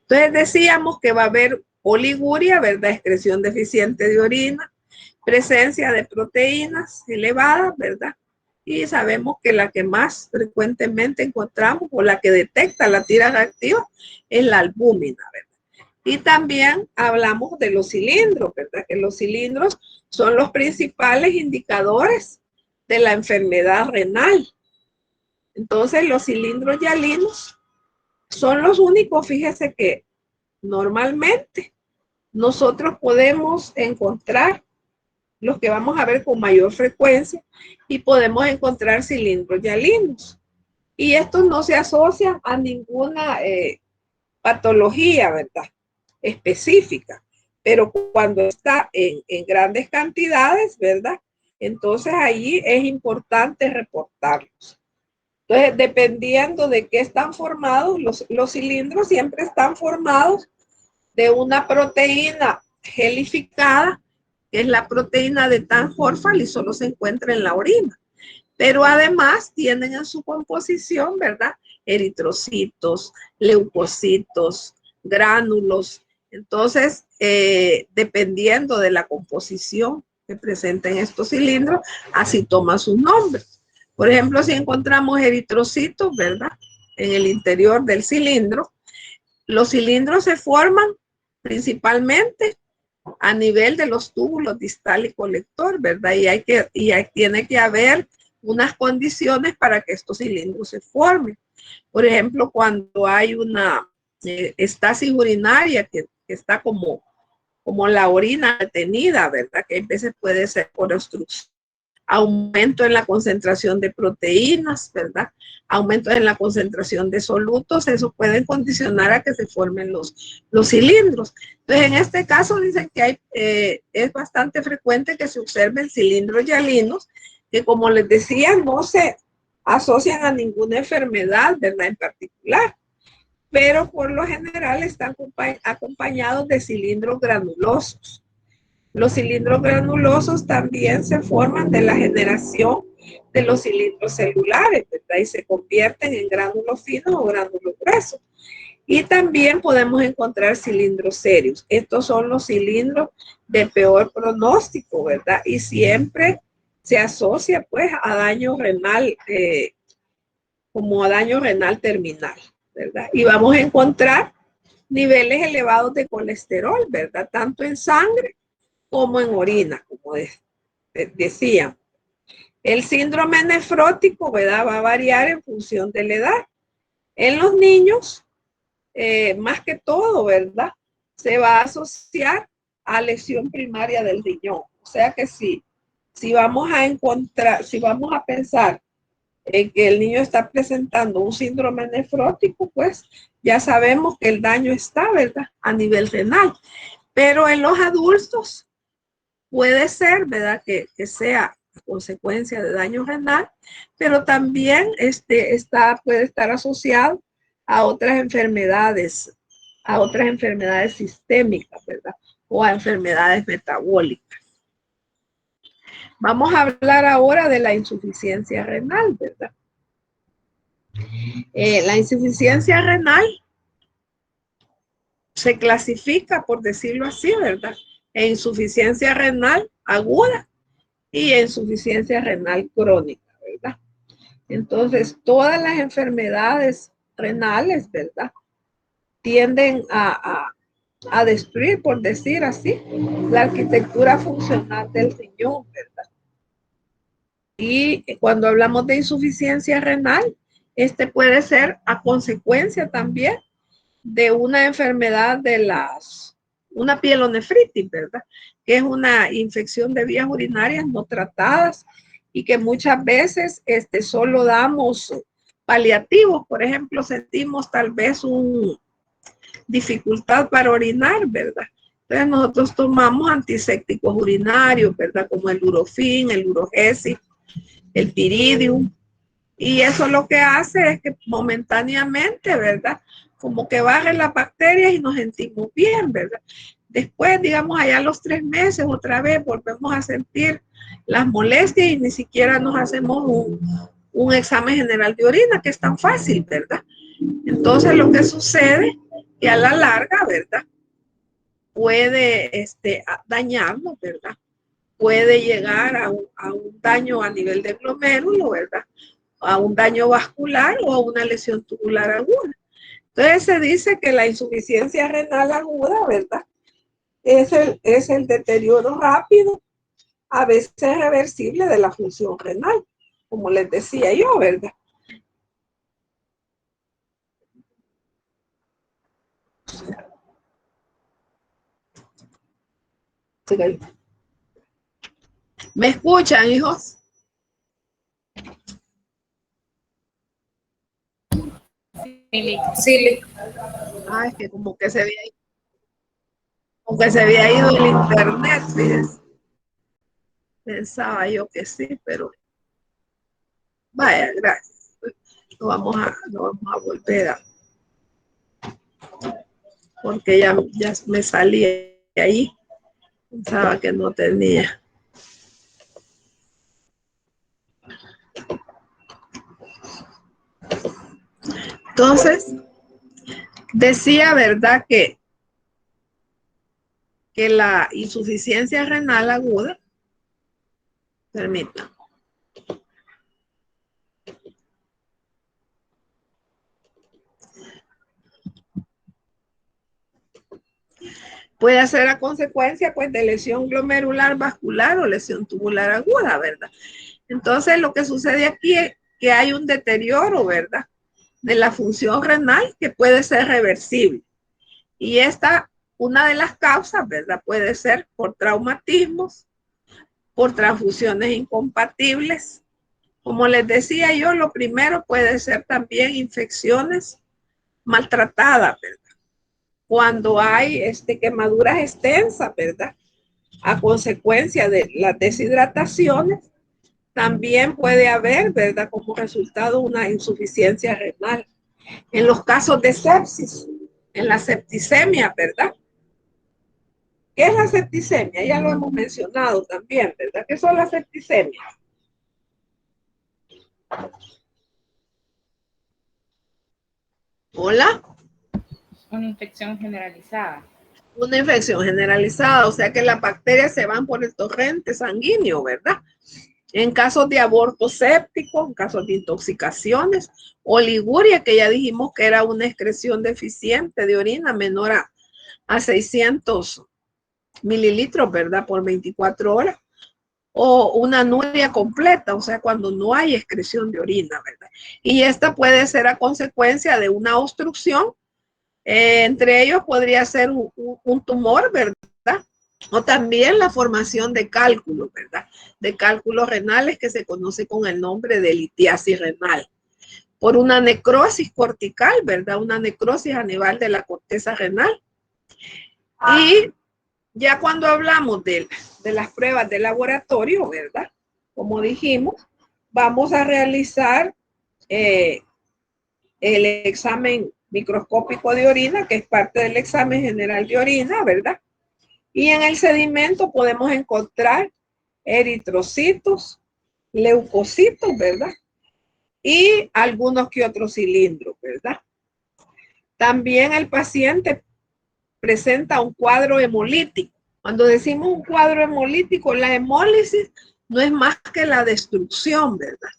Speaker 1: Entonces decíamos que va a haber oliguria, ¿verdad? Excreción deficiente de orina, presencia de proteínas elevadas, ¿verdad? Y sabemos que la que más frecuentemente encontramos o la que detecta la tira reactiva es la albúmina, ¿verdad? Y también hablamos de los cilindros, ¿verdad? Que los cilindros son los principales indicadores de la enfermedad renal. Entonces, los cilindros hialinos son los únicos, fíjese que normalmente nosotros podemos encontrar los que vamos a ver con mayor frecuencia y podemos encontrar cilindros hialinos. Y estos no se asocian a ninguna patología, ¿verdad? Específica. Pero cuando está en grandes cantidades, ¿verdad? Entonces allí es importante reportarlos. Entonces, dependiendo de qué están formados, los cilindros siempre están formados de una proteína gelificada, que es la proteína de Tan-Horfal y solo se encuentra en la orina. Pero además tienen en su composición, ¿verdad? Eritrocitos, leucocitos, gránulos. Entonces, dependiendo de la composición que presenten estos cilindros, así toma su nombre. Por ejemplo, si encontramos eritrocitos, ¿verdad? En el interior del cilindro, los cilindros se forman principalmente a nivel de los túbulos distal y colector, ¿verdad? Y tiene que haber unas condiciones para que estos cilindros se formen. Por ejemplo, cuando hay una estasis urinaria que está como la orina detenida, ¿verdad? Que a veces puede ser por obstrucción. Aumento en la concentración de proteínas, ¿verdad? Aumento en la concentración de solutos, eso puede condicionar a que se formen los cilindros. Entonces, en este caso dicen que es bastante frecuente que se observen cilindros hialinos, que como les decía, no se asocian a ninguna enfermedad, ¿verdad? En particular, pero por lo general están acompañados de cilindros granulosos. Los cilindros granulosos también se forman de la generación de los cilindros celulares, ¿verdad? Y se convierten en gránulos finos o gránulos gruesos. Y también podemos encontrar cilindros serios. Estos son los cilindros de peor pronóstico, ¿verdad? Y siempre se asocia pues a daño renal, como a daño renal terminal, ¿verdad? Y vamos a encontrar niveles elevados de colesterol, ¿verdad? Tanto en sangre como en orina, como decía. El síndrome nefrótico, ¿verdad? Va a variar en función de la edad. En los niños, más que todo, ¿verdad? Se va a asociar a lesión primaria del riñón. O sea que si vamos a pensar en que el niño está presentando un síndrome nefrótico, pues ya sabemos que el daño está, ¿verdad? A nivel renal. Pero en los adultos, puede ser, ¿verdad? Que sea a consecuencia de daño renal, pero también puede estar asociado a otras enfermedades sistémicas, ¿verdad? O a enfermedades metabólicas. Vamos a hablar ahora de la insuficiencia renal, ¿verdad? La insuficiencia renal se clasifica, por decirlo así, ¿verdad? En insuficiencia renal aguda y insuficiencia renal crónica, ¿verdad? Entonces, todas las enfermedades renales, ¿verdad? Tienden a destruir, por decir así, la arquitectura funcional del riñón, ¿verdad? Y cuando hablamos de insuficiencia renal, puede ser a consecuencia también de una enfermedad una pielonefritis, ¿verdad? Que es una infección de vías urinarias no tratadas y que muchas veces solo damos paliativos. Por ejemplo, sentimos tal vez una dificultad para orinar, ¿verdad? Entonces nosotros tomamos antisépticos urinarios, ¿verdad? Como el Urofin, el Urogesic, el Piridium. Y eso lo que hace es que momentáneamente, ¿verdad? Como que bajen las bacterias y nos sentimos bien, ¿verdad? Después, digamos, allá a los 3 meses, otra vez volvemos a sentir las molestias y ni siquiera nos hacemos un examen general de orina, que es tan fácil, ¿verdad? Entonces, lo que sucede que a la larga, ¿verdad? Puede dañarnos, ¿verdad? Puede llegar a un daño a nivel de glomérulo, ¿verdad? A un daño vascular o a una lesión tubular aguda. Entonces se dice que la insuficiencia renal aguda, ¿verdad? Es el deterioro rápido, a veces reversible de la función renal, como les decía yo, ¿verdad? ¿Me escuchan, hijos?
Speaker 4: Sí.
Speaker 1: Ah, es que como que se había ido el internet, fíjense. Pensaba yo que sí, pero vaya, gracias. No vamos a volver a, porque ya me salí de ahí. Pensaba que no tenía. Entonces, decía, ¿verdad? Que la insuficiencia renal aguda, permita, puede ser a consecuencia pues de lesión glomerular vascular o lesión tubular aguda, ¿verdad? Entonces lo que sucede aquí es que hay un deterioro, ¿verdad? De la función renal que puede ser reversible. Y una de las causas, ¿verdad? Puede ser por traumatismos, por transfusiones incompatibles. Como les decía yo, lo primero puede ser también infecciones maltratadas, ¿verdad? Cuando hay quemaduras extensas, ¿verdad? A consecuencia de las deshidrataciones, también puede haber, ¿verdad? Como resultado una insuficiencia renal. En los casos de sepsis, en la septicemia, ¿verdad? ¿Qué es la septicemia? Ya lo hemos mencionado también, ¿verdad? ¿Qué son las septicemias? Hola.
Speaker 4: Una infección generalizada.
Speaker 1: Una infección generalizada, o sea que las bacterias se van por el torrente sanguíneo, ¿verdad? En casos de aborto séptico, en casos de intoxicaciones, oliguria, que ya dijimos que era una excreción deficiente de orina menor a 600 mililitros, ¿verdad? Por 24 horas. O una anuria completa, o sea, cuando no hay excreción de orina, ¿verdad? Y esta puede ser a consecuencia de una obstrucción. Entre ellos podría ser un tumor, ¿verdad? O también la formación de cálculos, ¿verdad? De cálculos renales que se conoce con el nombre de litiasis renal. Por una necrosis cortical, ¿verdad? Una necrosis a nivel de la corteza renal. Y ya cuando hablamos de las pruebas de laboratorio, ¿verdad? Como dijimos, vamos a realizar el examen microscópico de orina, que es parte del examen general de orina, ¿verdad? Y en el sedimento podemos encontrar eritrocitos, leucocitos, ¿verdad? Y algunos que otros cilindros, ¿verdad? También el paciente presenta un cuadro hemolítico. Cuando decimos un cuadro hemolítico, la hemólisis no es más que la destrucción, ¿verdad?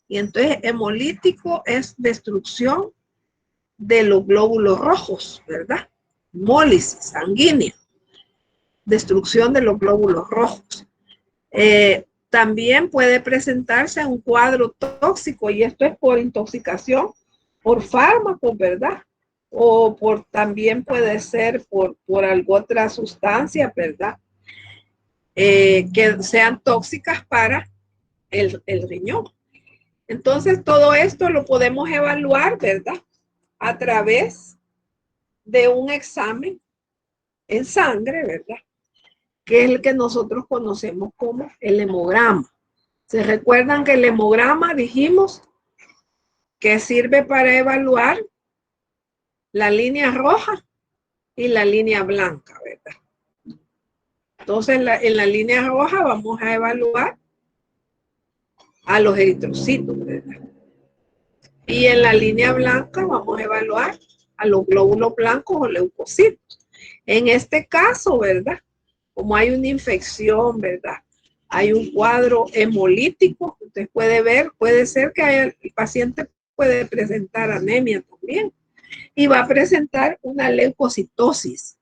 Speaker 1: Y entonces hemolítico es destrucción de los glóbulos rojos, ¿verdad? Hemólisis sanguínea, destrucción de los glóbulos rojos. También puede presentarse un cuadro tóxico, y esto es por intoxicación, por fármacos, ¿verdad? O también puede ser por alguna otra sustancia, ¿verdad? Que sean tóxicas para el riñón. Entonces, todo esto lo podemos evaluar, ¿verdad? A través de un examen en sangre, ¿verdad? Que es el que nosotros conocemos como el hemograma. ¿Se recuerdan que el hemograma dijimos que sirve para evaluar la línea roja y la línea blanca, ¿verdad? Entonces, en la línea roja vamos a evaluar a los eritrocitos, ¿verdad? Y en la línea blanca vamos a evaluar a los glóbulos blancos o leucocitos. En este caso, ¿verdad? Como hay una infección, ¿verdad? Hay un cuadro hemolítico, usted puede ver, puede ser que el paciente puede presentar anemia también y va a presentar una leucocitosis,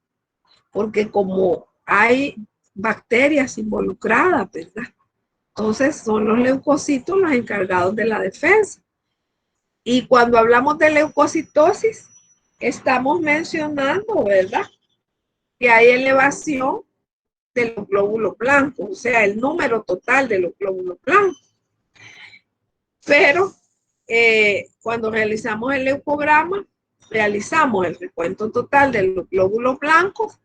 Speaker 1: porque como hay bacterias involucradas, ¿verdad? Entonces son los leucocitos los encargados de la defensa. Y cuando hablamos de leucocitosis, estamos mencionando, ¿verdad? Que hay elevación de los glóbulos blancos, o sea, el número total de los glóbulos blancos. Pero cuando realizamos el leucograma, realizamos el recuento total de los glóbulos blancos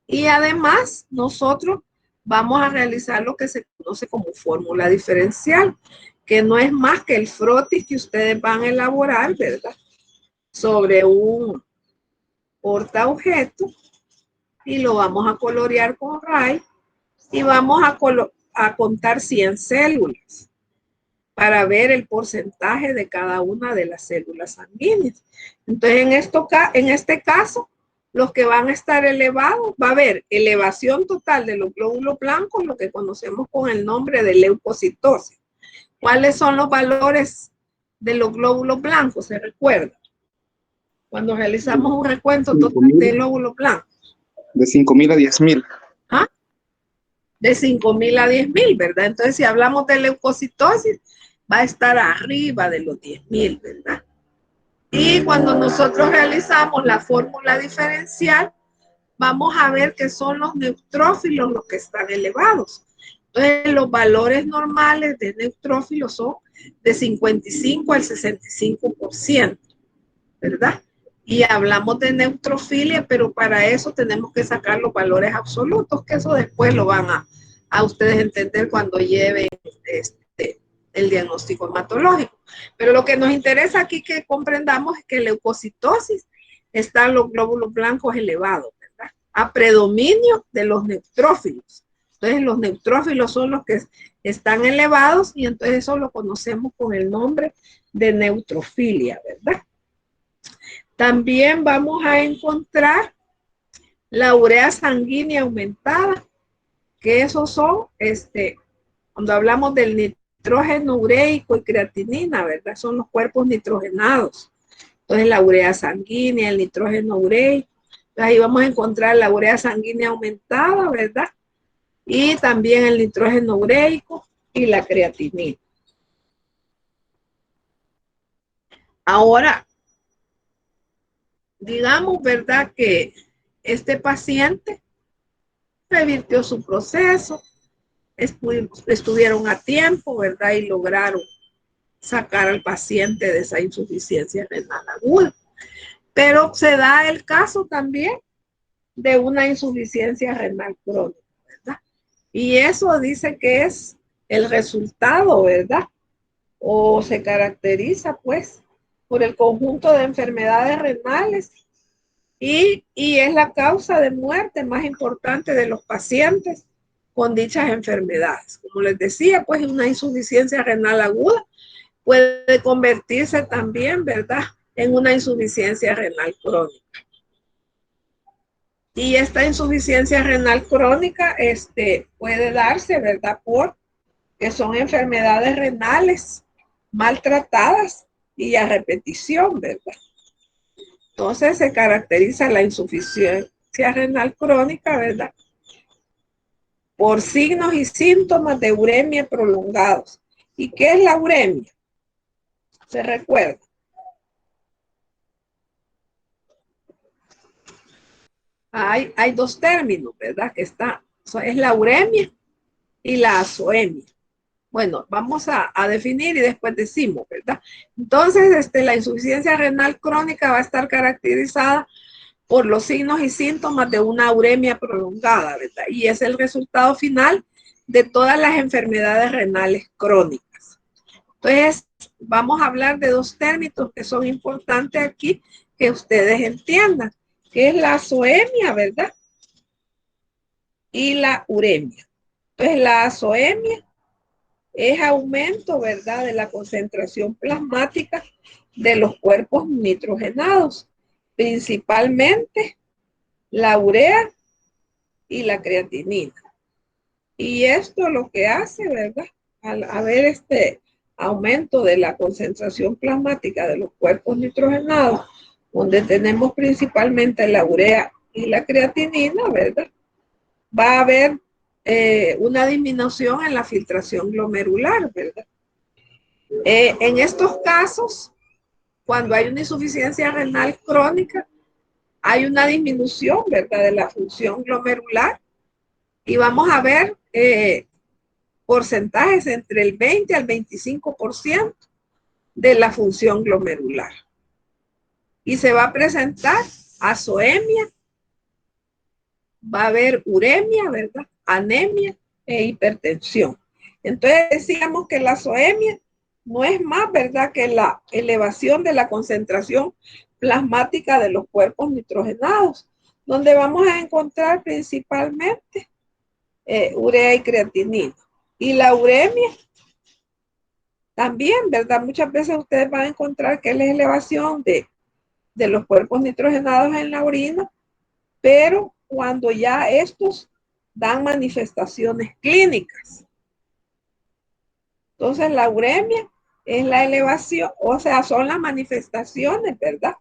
Speaker 1: y además nosotros vamos a realizar lo que se conoce como fórmula diferencial, que no es más que el frotis que ustedes van a elaborar, ¿verdad? Sobre un portaobjeto y lo vamos a colorear con RAI y vamos a contar 100 células para ver el porcentaje de cada una de las células sanguíneas. Entonces, en este caso, los que van a estar elevados, va a haber elevación total de los glóbulos blancos, lo que conocemos con el nombre de leucocitosis. ¿Cuáles son los valores de los glóbulos blancos? ¿Se recuerda? Cuando realizamos un recuento total de glóbulos blancos.
Speaker 2: De 5.000 a 10.000.
Speaker 1: ¿Ah? De 5.000 a 10.000, ¿verdad? Entonces, si hablamos de leucocitosis, va a estar arriba de los 10.000, ¿verdad? Y cuando nosotros realizamos la fórmula diferencial, vamos a ver que son los neutrófilos los que están elevados. Entonces, los valores normales de neutrófilos son de 55 al 65%, ¿verdad? Y hablamos de neutrofilia, pero para eso tenemos que sacar los valores absolutos, que eso después lo van a ustedes entender cuando lleven el diagnóstico hematológico. Pero lo que nos interesa aquí que comprendamos es que en leucocitosis están los glóbulos blancos elevados, ¿verdad? A predominio de los neutrófilos. Entonces, los neutrófilos son los que están elevados y entonces eso lo conocemos con el nombre de neutrofilia, ¿verdad? También vamos a encontrar la urea sanguínea aumentada, que esos son, cuando hablamos del nitrógeno ureico y creatinina, ¿verdad? Son los cuerpos nitrogenados. Entonces, la urea sanguínea, el nitrógeno ureico. Entonces, ahí vamos a encontrar la urea sanguínea aumentada, ¿verdad? Y también el nitrógeno ureico y la creatinina. Ahora, digamos, ¿verdad? Que este paciente revirtió su proceso, estuvieron a tiempo, ¿verdad? Y lograron sacar al paciente de esa insuficiencia renal aguda. Pero se da el caso también de una insuficiencia renal crónica, ¿verdad? Y eso dice que es el resultado, ¿verdad? O se caracteriza, pues, por el conjunto de enfermedades renales y es la causa de muerte más importante de los pacientes con dichas enfermedades. Como les decía, pues una insuficiencia renal aguda puede convertirse también, ¿verdad?, en una insuficiencia renal crónica. Y esta insuficiencia renal crónica puede darse, ¿verdad?, por que son enfermedades renales maltratadas y a repetición, ¿verdad? Entonces se caracteriza la insuficiencia renal crónica, ¿verdad?, por signos y síntomas de uremia prolongados. ¿Y qué es la uremia? ¿Se recuerda? Hay dos términos, ¿verdad? Que es la uremia y la azoemia. Bueno, vamos a definir y después decimos, ¿verdad? Entonces, la insuficiencia renal crónica va a estar caracterizada por los signos y síntomas de una uremia prolongada, ¿verdad? Y es el resultado final de todas las enfermedades renales crónicas. Entonces, vamos a hablar de dos términos que son importantes aquí, que ustedes entiendan, que es la azoemia, ¿verdad? Y la uremia. Entonces, la azoemia es aumento, ¿verdad?, de la concentración plasmática de los cuerpos nitrogenados, principalmente la urea y la creatinina. Y esto lo que hace, ¿verdad?, al haber este aumento de la concentración plasmática de los cuerpos nitrogenados, donde tenemos principalmente la urea y la creatinina, ¿verdad?, va a haber una disminución en la filtración glomerular, ¿verdad? En estos casos, cuando hay una insuficiencia renal crónica, hay una disminución, ¿verdad?, de la función glomerular y vamos a ver porcentajes entre el 20 al 25% de la función glomerular. Y se va a presentar azoemia, va a haber uremia, ¿verdad?, anemia e hipertensión. Entonces decíamos que la azoemia no es más, ¿verdad?, que la elevación de la concentración plasmática de los cuerpos nitrogenados, donde vamos a encontrar principalmente urea y creatinina. Y la uremia también, ¿verdad? Muchas veces ustedes van a encontrar que es la elevación de los cuerpos nitrogenados en la orina, pero cuando ya estos dan manifestaciones clínicas. Entonces la uremia es la elevación, o sea, son las manifestaciones, ¿verdad?,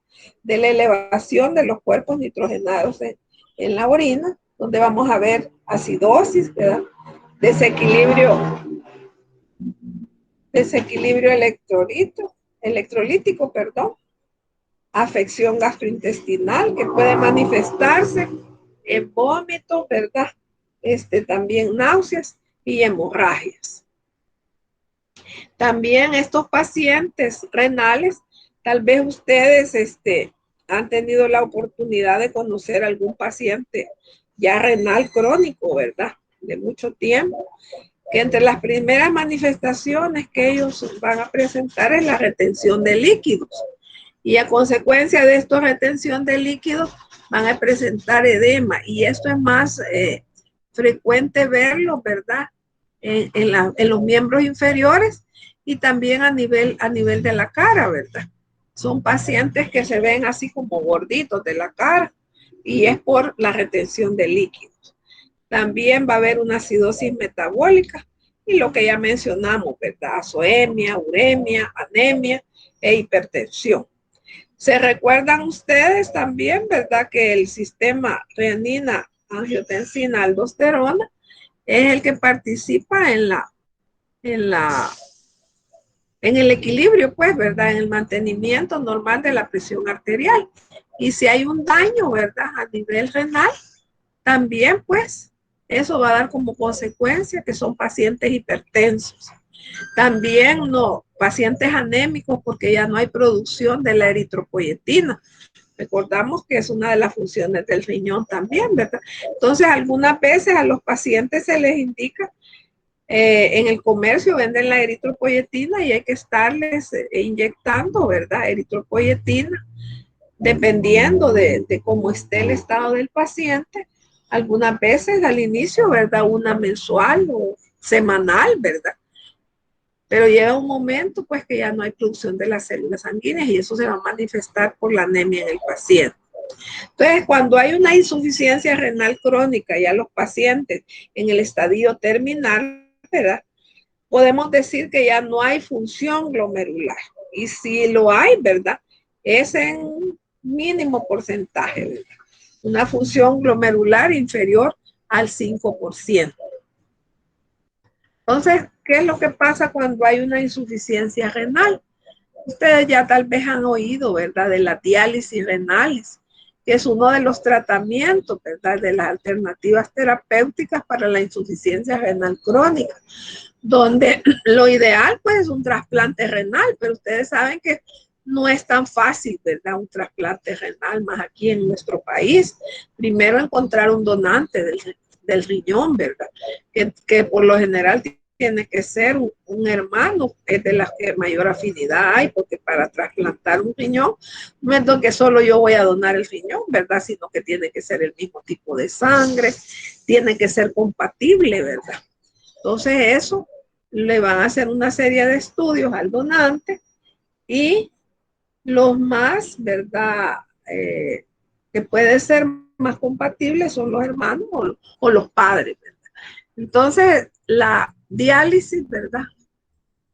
Speaker 1: de la elevación de los cuerpos nitrogenados en la orina, donde vamos a ver acidosis, ¿verdad?, desequilibrio electrolítico, perdón, afección gastrointestinal que puede manifestarse en vómito, ¿verdad? También náuseas y hemorragias. También estos pacientes renales, tal vez ustedes han tenido la oportunidad de conocer algún paciente ya renal crónico, ¿verdad?, de mucho tiempo, que entre las primeras manifestaciones que ellos van a presentar es la retención de líquidos. Y a consecuencia de esta retención de líquidos van a presentar edema. Y esto es más frecuente verlo, ¿verdad?, en los miembros inferiores y también a nivel de la cara, ¿verdad? Son pacientes que se ven así como gorditos de la cara y es por la retención de líquidos. También va a haber una acidosis metabólica y lo que ya mencionamos, ¿verdad? Azoemia, uremia, anemia e hipertensión. Se recuerdan ustedes también, ¿verdad?, que el sistema renina, angiotensina, aldosterona es el que participa en el equilibrio, pues, ¿verdad?, en el mantenimiento normal de la presión arterial. Y si hay un daño, ¿verdad?, a nivel renal, también, pues, eso va a dar como consecuencia que son pacientes hipertensos. También pacientes anémicos porque ya no hay producción de la eritropoyetina. Recordamos que es una de las funciones del riñón también, ¿verdad? Entonces, algunas veces a los pacientes se les indica, en el comercio venden la eritropoyetina y hay que estarles inyectando, ¿verdad?, eritropoyetina, dependiendo de cómo esté el estado del paciente. Algunas veces al inicio, ¿verdad?, una mensual o semanal, ¿verdad? Pero llega un momento, pues, que ya no hay producción de las células sanguíneas y eso se va a manifestar por la anemia en el paciente. Entonces, cuando hay una insuficiencia renal crónica, ya los pacientes en el estadio terminal, ¿verdad?, podemos decir que ya no hay función glomerular. Y si lo hay, ¿verdad?, es en un mínimo porcentaje, ¿verdad?, una función glomerular inferior al 5%. Entonces, ¿qué es lo que pasa cuando hay una insuficiencia renal? Ustedes ya tal vez han oído, ¿verdad?, de la diálisis renal, que es uno de los tratamientos, ¿verdad? De las alternativas terapéuticas para la insuficiencia renal crónica, donde lo ideal pues es un trasplante renal, pero ustedes saben que no es tan fácil, ¿verdad? Un trasplante renal, más aquí en nuestro país. Primero encontrar un donante del riñón, ¿verdad? Que por lo general tiene que ser un hermano, es de las que mayor afinidad hay, porque para trasplantar un riñón no es lo que solo yo voy a donar el riñón, ¿verdad? Sino que tiene que ser el mismo tipo de sangre, tiene que ser compatible, ¿verdad? Entonces eso le van a hacer una serie de estudios al donante y los más, ¿verdad? Que puede ser más compatibles son los hermanos o los padres, ¿verdad? Entonces, la diálisis, ¿verdad?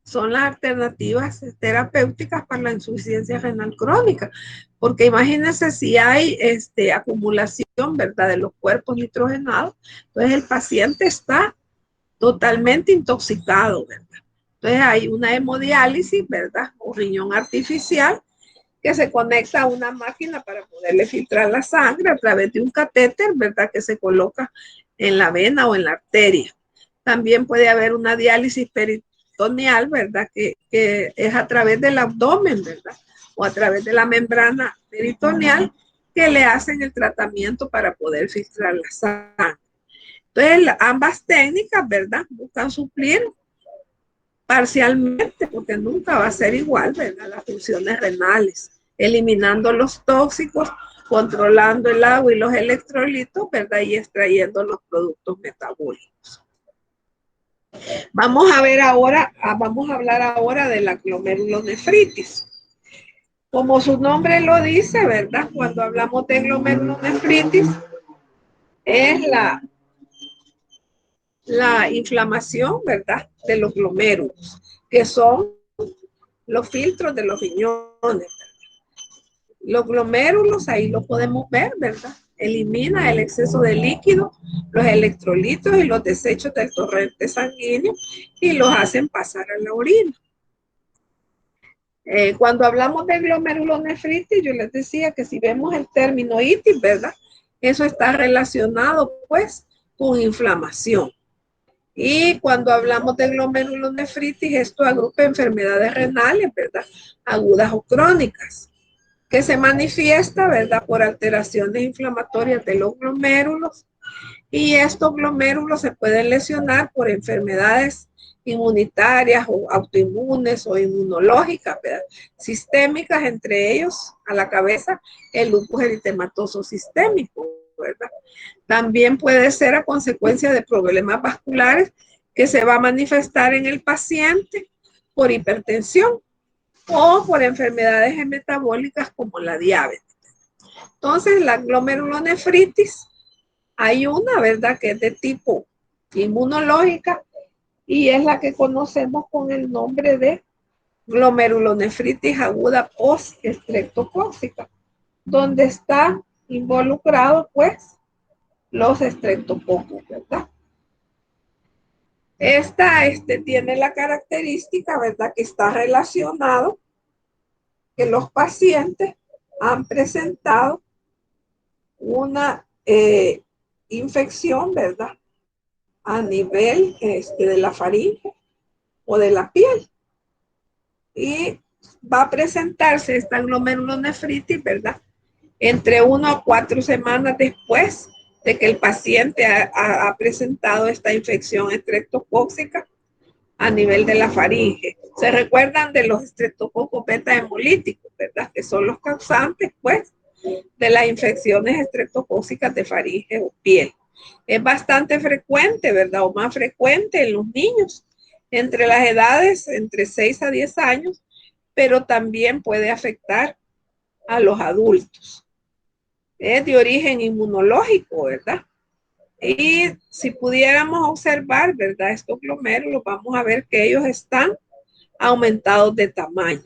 Speaker 1: Son las alternativas terapéuticas para la insuficiencia renal crónica, porque imagínense si hay acumulación, ¿verdad? De los cuerpos nitrogenados, entonces el paciente está totalmente intoxicado, ¿verdad? Entonces hay una hemodiálisis, ¿verdad? O riñón artificial que se conecta a una máquina para poderle filtrar la sangre a través de un catéter, ¿verdad? Que se coloca en la vena o en la arteria. También puede haber una diálisis peritoneal, ¿verdad? Que es a través del abdomen, ¿verdad? O a través de la membrana peritoneal que le hacen el tratamiento para poder filtrar la sangre. Entonces, ambas técnicas, ¿verdad? Buscan suplir parcialmente, porque nunca va a ser igual, ¿verdad? Las funciones renales, eliminando los tóxicos, controlando el agua y los electrolitos, ¿verdad? Y extrayendo los productos metabólicos. Vamos a hablar ahora de la glomerulonefritis. Como su nombre lo dice, ¿verdad? Cuando hablamos de glomerulonefritis, es la inflamación, ¿verdad? De los glomérulos, que son los filtros de los riñones. Los glomérulos, ahí lo podemos ver, ¿verdad? Elimina el exceso de líquido, los electrolitos y los desechos del torrente sanguíneo y los hacen pasar a la orina. Cuando hablamos de glomerulonefritis, yo les decía que si vemos el término itis, ¿verdad? Eso está relacionado, pues, con inflamación. Y cuando hablamos de glomerulonefritis, esto agrupa enfermedades renales, ¿verdad? Agudas o crónicas, que se manifiesta, ¿verdad? Por alteraciones inflamatorias de los glomérulos. Y estos glomérulos se pueden lesionar por enfermedades inmunitarias o autoinmunes o inmunológicas, ¿verdad? Sistémicas, entre ellos, a la cabeza, el lupus eritematoso sistémico, ¿verdad? También puede ser a consecuencia de problemas vasculares que se va a manifestar en el paciente por hipertensión o por enfermedades metabólicas como la diabetes. Entonces, la glomerulonefritis, hay una, ¿verdad?, que es de tipo inmunológica y es la que conocemos con el nombre de glomerulonefritis aguda post-estreptocócica, donde está involucrado, pues, los estreptococos, ¿verdad? Esta tiene la característica, ¿verdad?, que está relacionado que los pacientes han presentado una infección, ¿verdad?, a nivel de la faringe o de la piel. Y va a presentarse esta glomerulonefritis, ¿verdad?, entre 1 a 4 semanas después de que el paciente ha presentado esta infección estreptocócica a nivel de la faringe. Se recuerdan de los estreptococos beta hemolíticos, ¿verdad?, que son los causantes, pues, de las infecciones estreptocócicas de faringe o piel. Es bastante frecuente, ¿verdad?, o más frecuente en los niños entre las edades entre 6 a 10 años, pero también puede afectar a los adultos. Es de origen inmunológico, ¿verdad? Y si pudiéramos observar, ¿verdad?, estos glomérulos, vamos a ver que ellos están aumentados de tamaño.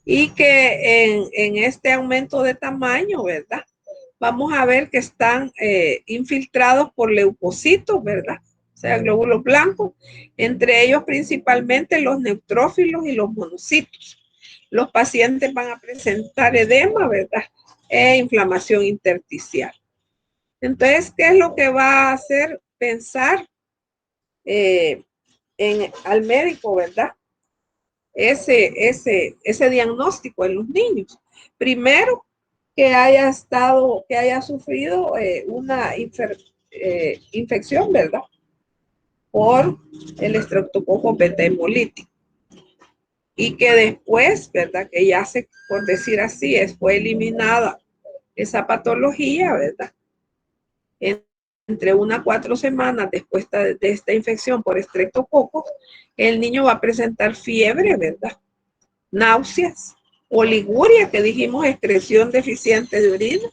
Speaker 1: Y que en este aumento de tamaño, ¿verdad?, vamos a ver que están infiltrados por leucocitos, ¿verdad? O sea, glóbulos blancos, entre ellos principalmente los neutrófilos y los monocitos. Los pacientes van a presentar edema, ¿verdad?, e inflamación intersticial. Entonces, ¿qué es lo que va a hacer pensar al médico, verdad? Ese diagnóstico en los niños. Primero, que haya sufrido una infección, ¿verdad? Por el estreptococo beta hemolítico. Y que después, ¿verdad? Que ya por decir así, fue eliminada esa patología, ¿verdad? Entre 1 a 4 semanas después de esta infección por estreptococo, el niño va a presentar fiebre, ¿verdad? Náuseas, oliguria, que dijimos excreción deficiente de orina,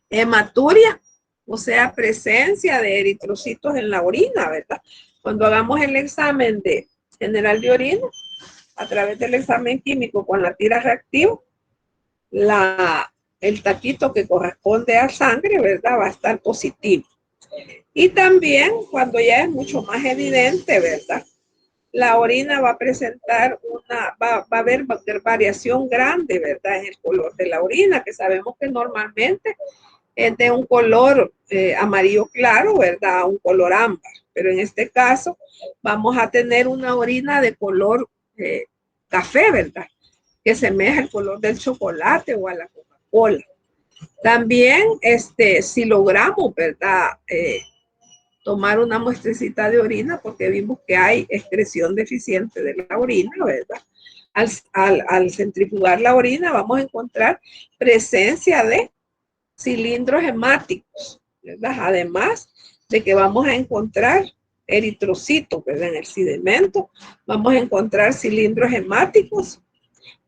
Speaker 1: hematuria, o sea, presencia de eritrocitos en la orina, ¿verdad? Cuando hagamos el examen general de orina, a través del examen químico con la tira reactiva, el taquito que corresponde a sangre, ¿verdad? Va a estar positivo. Y también, cuando ya es mucho más evidente, ¿verdad? La orina va a presentar va a haber variación grande, ¿verdad? En el color de la orina, que sabemos que normalmente es de un color amarillo claro, ¿verdad? A un color ámbar. Pero en este caso vamos a tener una orina de color café, ¿verdad? Que semeja el color del chocolate o a la Coca-Cola. También, si logramos, ¿verdad? Tomar una muestrecita de orina, porque vimos que hay excreción deficiente de la orina, ¿verdad? Al centrifugar la orina vamos a encontrar presencia de cilindros hemáticos, ¿verdad? Además de que vamos a encontrar eritrocitos, ¿verdad? En el sedimento vamos a encontrar cilindros hemáticos,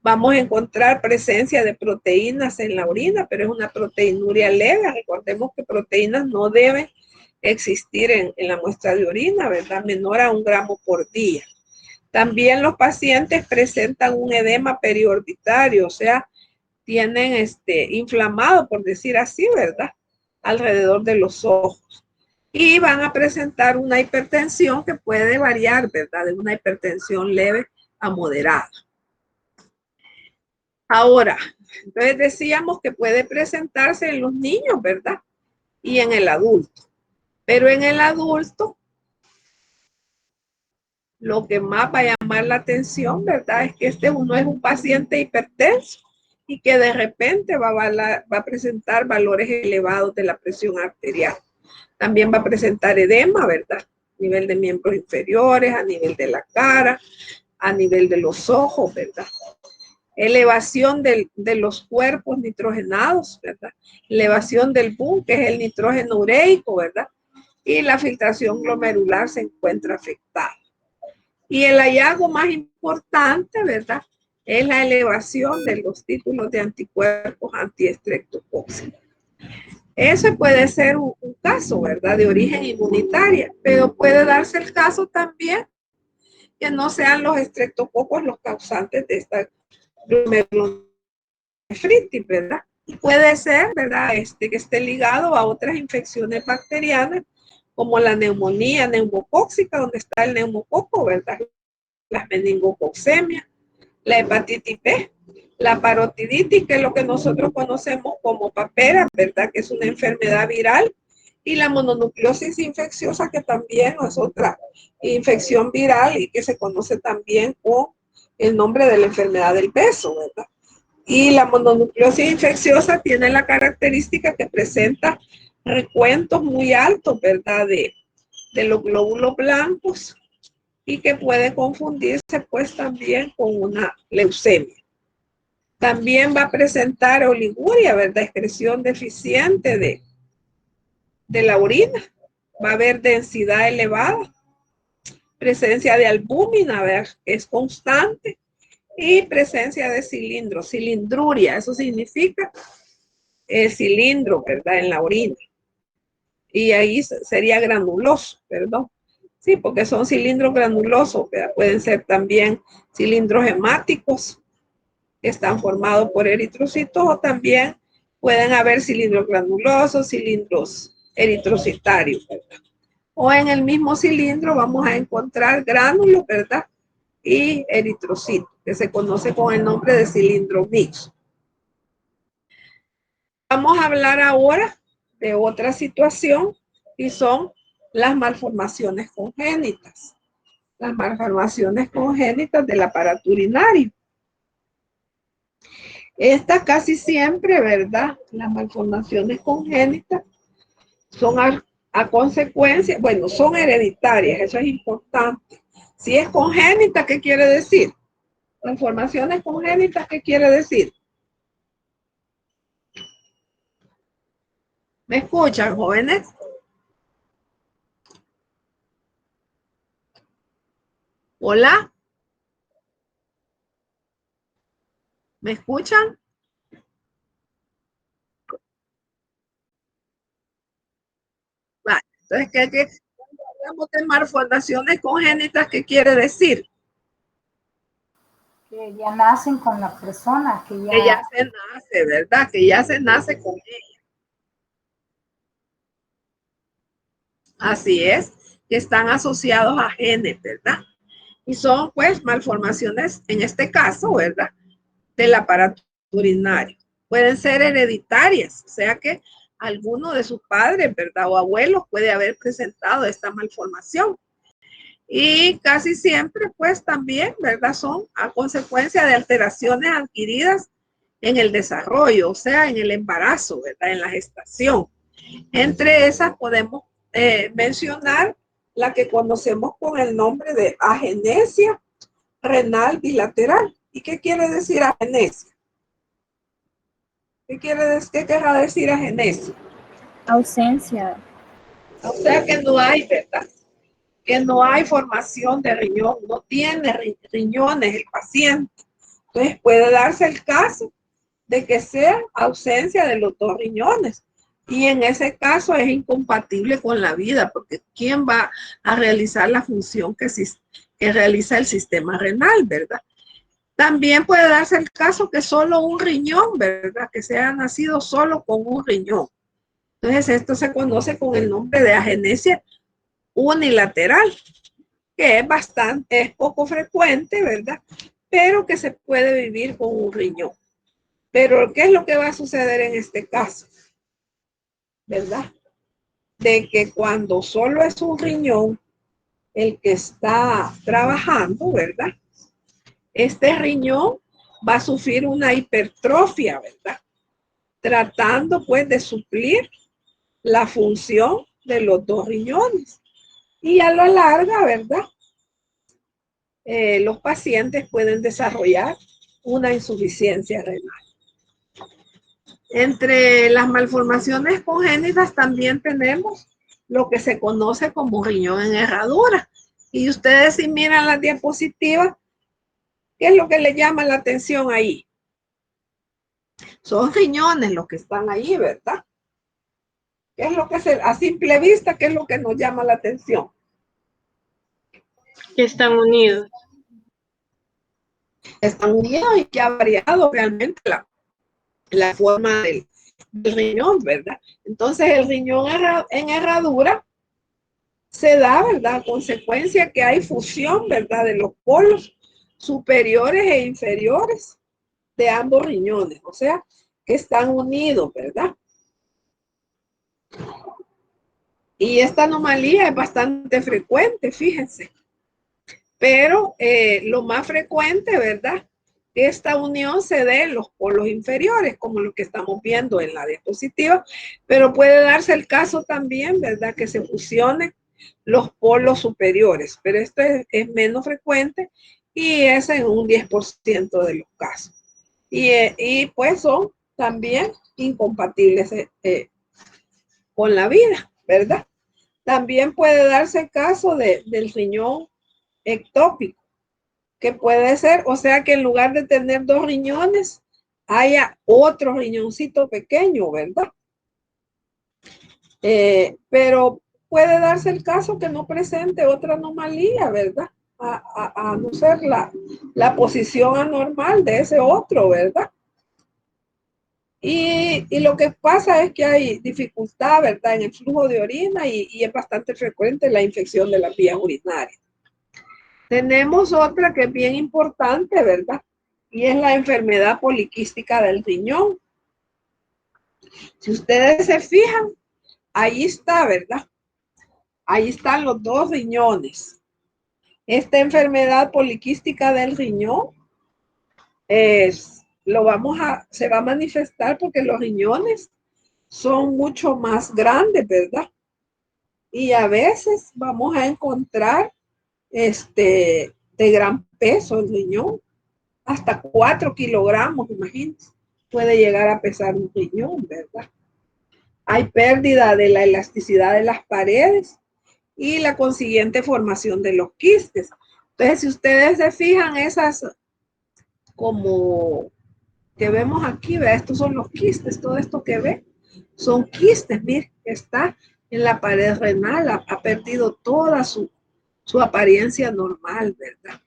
Speaker 1: vamos a encontrar presencia de proteínas en la orina, pero es una proteinuria leve. Recordemos que proteínas no deben existir en la muestra de orina, ¿verdad? Menor a 1 gramo por día. También los pacientes presentan un edema periorbitario, o sea, tienen inflamado, por decir así, ¿verdad? Alrededor de los ojos. Y van a presentar una hipertensión que puede variar, ¿verdad? De una hipertensión leve a moderada. Ahora, entonces decíamos que puede presentarse en los niños, ¿verdad? Y en el adulto. Pero en el adulto, lo que más va a llamar la atención, ¿verdad? Es que uno es un paciente hipertenso y que de repente va a presentar valores elevados de la presión arterial. También va a presentar edema, ¿verdad? A nivel de miembros inferiores, a nivel de la cara, a nivel de los ojos, ¿verdad? Elevación de los cuerpos nitrogenados, ¿verdad? Elevación del boom, que es el nitrógeno ureico, ¿verdad? Y la filtración glomerular se encuentra afectada. Y el hallazgo más importante, ¿verdad? Es la elevación de los títulos de anticuerpos antiestreptocóxicos. Ese puede ser un caso, ¿verdad? De origen inmunitaria, pero puede darse el caso también que no sean los estreptococos los causantes de esta glomerulonefritis, ¿verdad? Y puede ser, ¿verdad? Que esté ligado a otras infecciones bacterianas como la neumonía neumocóxica, donde está el neumococo, ¿verdad? Las meningococcemias, la hepatitis B, la parotiditis, que es lo que nosotros conocemos como papera, ¿verdad? Que es una enfermedad viral, y la mononucleosis infecciosa, que también es otra infección viral y que se conoce también con el nombre de la enfermedad del beso, ¿verdad? Y la mononucleosis infecciosa tiene la característica que presenta recuentos muy altos, ¿verdad? De los glóbulos blancos, y que puede confundirse pues también con una leucemia. También va a presentar oliguria, ¿verdad? Excreción deficiente de la orina. Va a haber densidad elevada, presencia de albúmina, ¿verdad? Es constante, y presencia de cilindro, cilindruria, eso significa el cilindro, ¿verdad? En la orina. Y ahí sería granuloso, perdón. Sí, porque son cilindros granulosos, ¿verdad? Pueden ser también cilindros hemáticos que están formados por eritrocitos, o también pueden haber cilindros granulosos, cilindros eritrocitarios, ¿verdad? O en el mismo cilindro vamos a encontrar gránulos, ¿verdad? Y eritrocitos, que se conoce con el nombre de cilindro mixto. Vamos a hablar ahora de otra situación y son las malformaciones congénitas. Las malformaciones congénitas del aparato urinario. Esta casi siempre, ¿verdad? Las malformaciones congénitas son a consecuencia, bueno, son hereditarias, eso es importante. Si es congénita, ¿qué quiere decir? Malformaciones congénitas, ¿qué quiere decir? ¿Me escuchan, jóvenes? Hola, ¿me escuchan? Vale. Entonces, ¿qué hablamos de malformaciones congénitas? ¿Qué quiere decir?
Speaker 5: Que ya nacen con la persona,
Speaker 1: que ya se nace, ¿verdad? Que ya se nace con ella. Así es, que están asociados a genes, ¿verdad? Y son pues malformaciones, en este caso, ¿verdad? Del aparato urinario. Pueden ser hereditarias, o sea que alguno de sus padres, ¿verdad? O abuelos puede haber presentado esta malformación. Y casi siempre, pues también, ¿verdad? Son a consecuencia de alteraciones adquiridas en el desarrollo, o sea, en el embarazo, ¿verdad? En la gestación. Entre esas podemos mencionar la que conocemos con el nombre de agenesia renal bilateral. ¿Y qué quiere decir agenesia? ¿Qué querrá decir agenesia?
Speaker 4: Ausencia.
Speaker 1: O sea que no hay, ¿verdad? Que no hay formación de riñón, no tiene riñones el paciente. Entonces puede darse el caso de que sea ausencia de los dos riñones. Y en ese caso es incompatible con la vida, porque ¿quién va a realizar la función que realiza el sistema renal, verdad? También puede darse el caso que solo un riñón, ¿verdad? Que sea nacido solo con un riñón. Entonces esto se conoce con el nombre de agenesia unilateral, que es poco frecuente, ¿verdad? Pero que se puede vivir con un riñón. Pero ¿qué es lo que va a suceder en este caso? ¿Verdad? De que cuando solo es un riñón el que está trabajando, ¿verdad? Este riñón va a sufrir una hipertrofia, ¿verdad? Tratando pues de suplir la función de los dos riñones. Y a la larga, ¿verdad? Los pacientes pueden desarrollar una insuficiencia renal. Entre las malformaciones congénitas también tenemos lo que se conoce como riñón en herradura. Y ustedes si miran las diapositivas, ¿qué es lo que le llama la atención ahí? Son riñones los que están ahí, ¿verdad? ¿Qué es lo que a simple vista, qué es lo que nos llama la atención?
Speaker 3: Que están unidos.
Speaker 1: Están unidos y que ha variado realmente la forma del riñón, ¿verdad? Entonces el riñón en herradura se da, ¿verdad? A consecuencia que hay fusión, ¿verdad? De los polos superiores e inferiores de ambos riñones, o sea, que están unidos, ¿verdad? Y esta anomalía es bastante frecuente, fíjense. Pero lo más frecuente, ¿verdad? Esta unión se dé en los polos inferiores, como lo que estamos viendo en la diapositiva, pero puede darse el caso también, ¿verdad? Que se fusionen los polos superiores, pero esto es menos frecuente y es en un 10% de los casos. Y pues son también incompatibles con la vida, ¿verdad? También puede darse el caso del riñón ectópico, que puede ser, o sea que en lugar de tener dos riñones, haya otro riñoncito pequeño, ¿verdad? Pero puede darse el caso que no presente otra anomalía, ¿verdad? A no ser la posición anormal de ese otro, ¿verdad? Y lo que pasa es que hay dificultad, ¿verdad? En el flujo de orina y es bastante frecuente la infección de las vías urinarias. Tenemos otra que es bien importante, ¿verdad? Y es la enfermedad poliquística del riñón. Si ustedes se fijan, ahí está, ¿verdad? Ahí están los dos riñones. Esta enfermedad poliquística del riñón se va a manifestar porque los riñones son mucho más grandes, ¿verdad? Y a veces vamos a encontrar de gran peso el riñón, hasta 4 kilogramos, imagínense, puede llegar a pesar un riñón, ¿verdad? Hay pérdida de la elasticidad de las paredes y la consiguiente formación de los quistes. Entonces, si ustedes se fijan, esas como que vemos aquí, ¿verdad? Estos son los quistes, todo esto que ve son quistes, miren, está en la pared renal, ha perdido toda su apariencia normal, ¿verdad?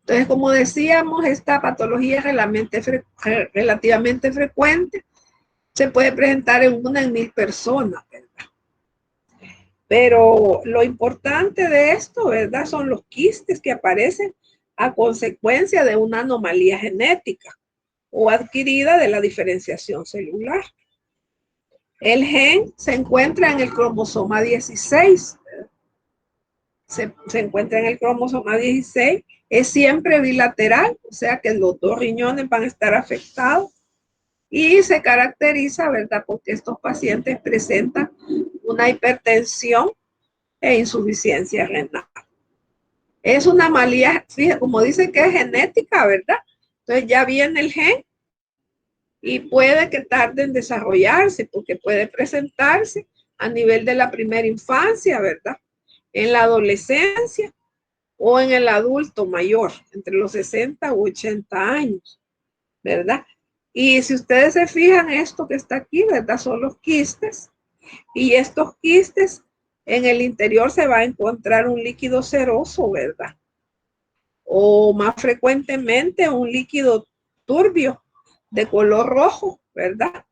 Speaker 1: Entonces, como decíamos, esta patología es relativamente frecuente, se puede presentar en 1 en 1000 personas, ¿verdad? Pero lo importante de esto, ¿verdad? Son los quistes que aparecen a consecuencia de una anomalía genética o adquirida de la diferenciación celular. El gen se encuentra en el cromosoma 16. Se encuentra en el cromosoma 16. Es siempre bilateral, o sea que los dos riñones van a estar afectados. Y se caracteriza, ¿verdad? Porque estos pacientes presentan una hipertensión e insuficiencia renal. Es una anomalía, fíjate, como dice que es genética, ¿verdad? Entonces ya viene el gen y puede que tarde en desarrollarse porque puede presentarse a nivel de la primera infancia, ¿verdad? En la adolescencia o en el adulto mayor, entre los 60 u 80 años, ¿verdad? Y si ustedes se fijan, esto que está aquí, ¿verdad? Son los quistes. Y estos quistes, en el interior se va a encontrar un líquido seroso, ¿verdad? O más frecuentemente un líquido turbio de color rojo, ¿verdad?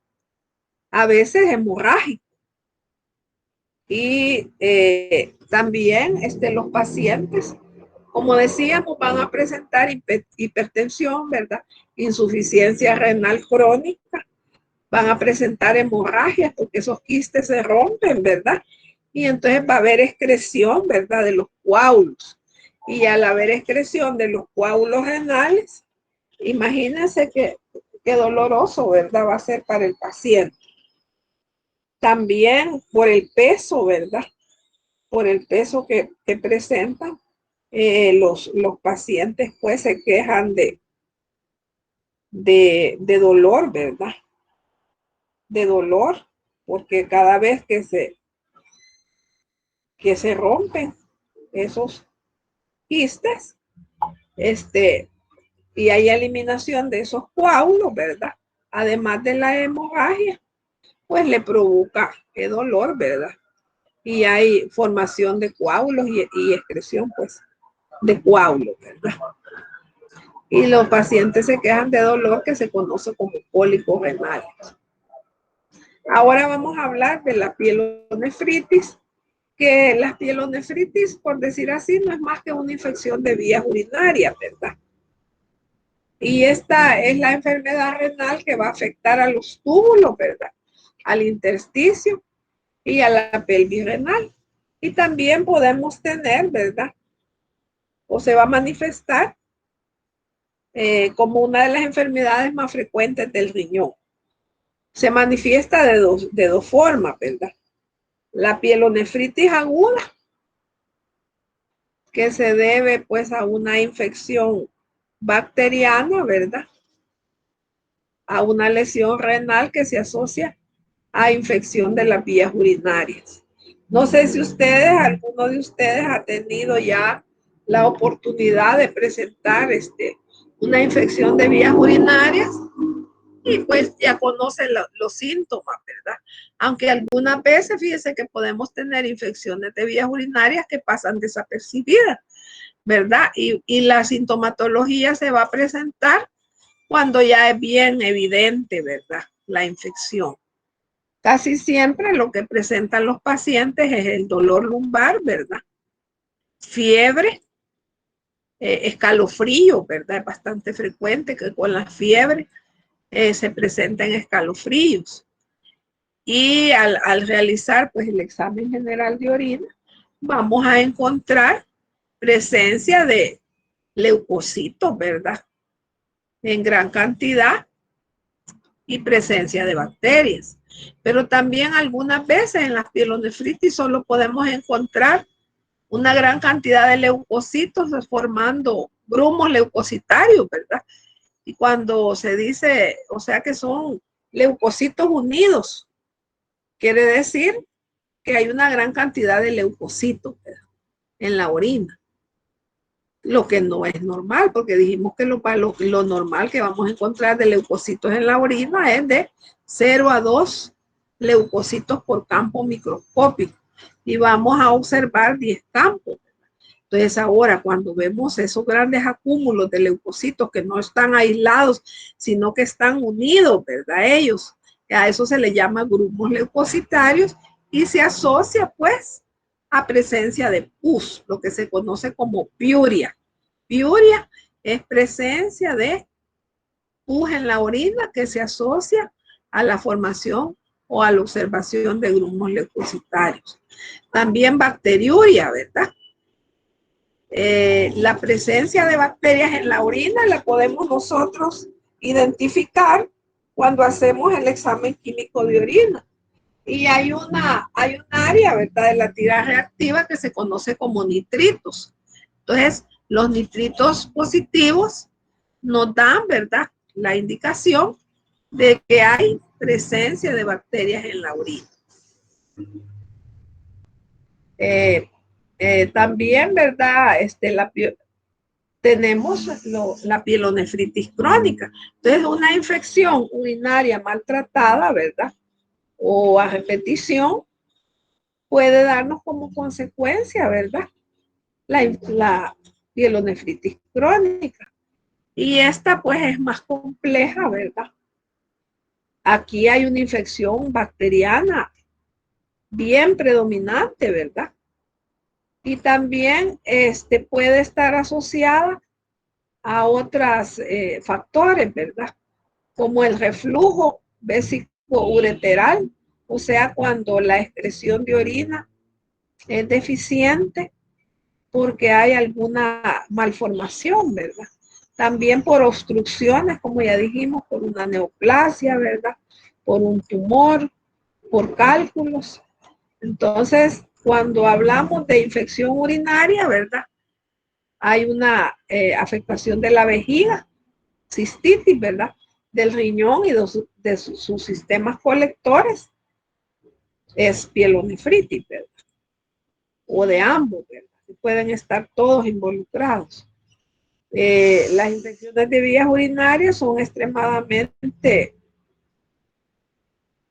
Speaker 1: A veces hemorrágico. Y también los pacientes, como decíamos, van a presentar hipertensión, ¿verdad? Insuficiencia renal crónica, van a presentar hemorragias porque esos quistes se rompen, ¿verdad? Y entonces va a haber excreción, ¿verdad? De los coágulos. Y al haber excreción de los coágulos renales, imagínense qué doloroso, ¿verdad? Va a ser para el paciente. También por el peso, ¿verdad? Por el peso que presentan, los pacientes pues se quejan de dolor, ¿verdad? De dolor, porque cada vez que se rompen esos quistes, y hay eliminación de esos coágulos, ¿verdad? Además de la hemorragia, pues le provoca el dolor, ¿verdad? Y hay formación de coágulos y excreción, pues, de coágulos, ¿verdad? Y los pacientes se quejan de dolor que se conoce como cólicos renales. Ahora vamos a hablar de la pielonefritis, que la pielonefritis, por decir así, no es más que una infección de vías urinarias, ¿verdad? Y esta es la enfermedad renal que va a afectar a los túbulos, ¿verdad? Al intersticio y a la pelvis renal. Y también podemos tener, ¿verdad? O se va a manifestar como una de las enfermedades más frecuentes del riñón. Se manifiesta de dos formas, ¿verdad? La pielonefritis aguda, que se debe pues a una infección bacteriana, ¿verdad? A una lesión renal que se asocia a infección de las vías urinarias. No sé si alguno de ustedes ha tenido ya la oportunidad de presentar una infección de vías urinarias y pues ya conocen los síntomas, ¿verdad? Aunque algunas veces, fíjense que podemos tener infecciones de vías urinarias que pasan desapercibidas, ¿verdad? Y la sintomatología se va a presentar cuando ya es bien evidente, ¿verdad? La infección. Casi siempre lo que presentan los pacientes es el dolor lumbar, ¿verdad? Fiebre, escalofrío, ¿verdad? Es bastante frecuente que con la fiebre se presenten escalofríos. Y al realizar pues el examen general de orina, vamos a encontrar presencia de leucocitos, ¿verdad? En gran cantidad y presencia de bacterias. Pero también algunas veces en las pielonefritis solo podemos encontrar una gran cantidad de leucocitos formando grumos leucocitarios, ¿verdad? Y cuando se dice, o sea que son leucocitos unidos, quiere decir que hay una gran cantidad de leucocitos, ¿verdad?, en la orina. Lo que no es normal, porque dijimos que lo normal que vamos a encontrar de leucocitos en la orina es de 0 a 2 leucocitos por campo microscópico. Y vamos a observar 10 campos. Entonces ahora cuando vemos esos grandes acúmulos de leucocitos que no están aislados, sino que están unidos, ¿verdad? Ellos, a eso se le llama grupos leucocitarios y se asocia pues a presencia de pus, lo que se conoce como piuria. Piuria es presencia de pus en la orina que se asocia a la formación o a la observación de grupos leucocitarios. También bacteriuria, ¿verdad? La presencia de bacterias en la orina la podemos nosotros identificar cuando hacemos el examen químico de orina. Y hay un área, ¿verdad?, de la tira reactiva que se conoce como nitritos. Entonces, los nitritos positivos nos dan, ¿verdad?, la indicación de que hay presencia de bacterias en la orina. También, ¿verdad?, tenemos la pielonefritis crónica. Entonces, una infección urinaria maltratada, ¿verdad?, o a repetición, puede darnos como consecuencia, ¿verdad?, la pielonefritis crónica. Y esta pues es más compleja, ¿verdad? Aquí hay una infección bacteriana bien predominante, ¿verdad? Y también puede estar asociada a otros factores, ¿verdad? Como el reflujo vesicoureteral, o sea, cuando la excreción de orina es deficiente porque hay alguna malformación, ¿verdad? También por obstrucciones, como ya dijimos, por una neoplasia, ¿verdad? Por un tumor, por cálculos. Entonces, cuando hablamos de infección urinaria, ¿verdad?, hay una afectación de la vejiga, cistitis, ¿verdad?, del riñón y de sus sistemas colectores, es pielonefritis, ¿verdad?, o de ambos, ¿verdad?, pueden estar todos involucrados. Las infecciones de vías urinarias son extremadamente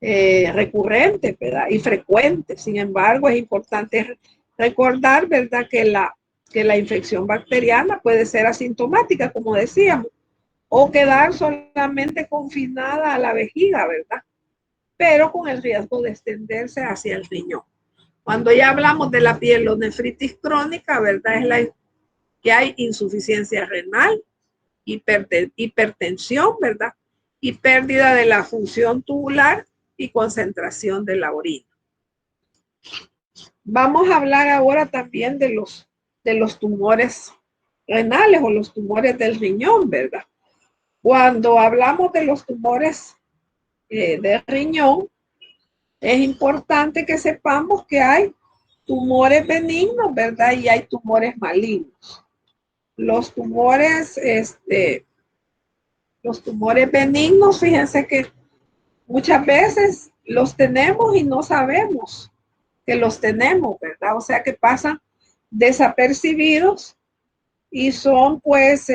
Speaker 1: recurrentes, ¿verdad?, y frecuentes. Sin embargo, es importante recordar, ¿verdad?, que la infección bacteriana puede ser asintomática, como decíamos, o quedar solamente confinada a la vejiga, ¿verdad?, pero con el riesgo de extenderse hacia el riñón. Cuando ya hablamos de la pielonefritis crónica, ¿verdad?, es que hay insuficiencia renal, hipertensión, ¿verdad?, y pérdida de la función tubular y concentración de la orina. Vamos a hablar ahora también de los tumores renales o los tumores del riñón, ¿verdad? Cuando hablamos de los tumores del riñón, es importante que sepamos que hay tumores benignos, ¿verdad? Y hay tumores malignos. Los tumores benignos, fíjense que muchas veces los tenemos y no sabemos que los tenemos, ¿verdad? O sea que pasan desapercibidos y son pues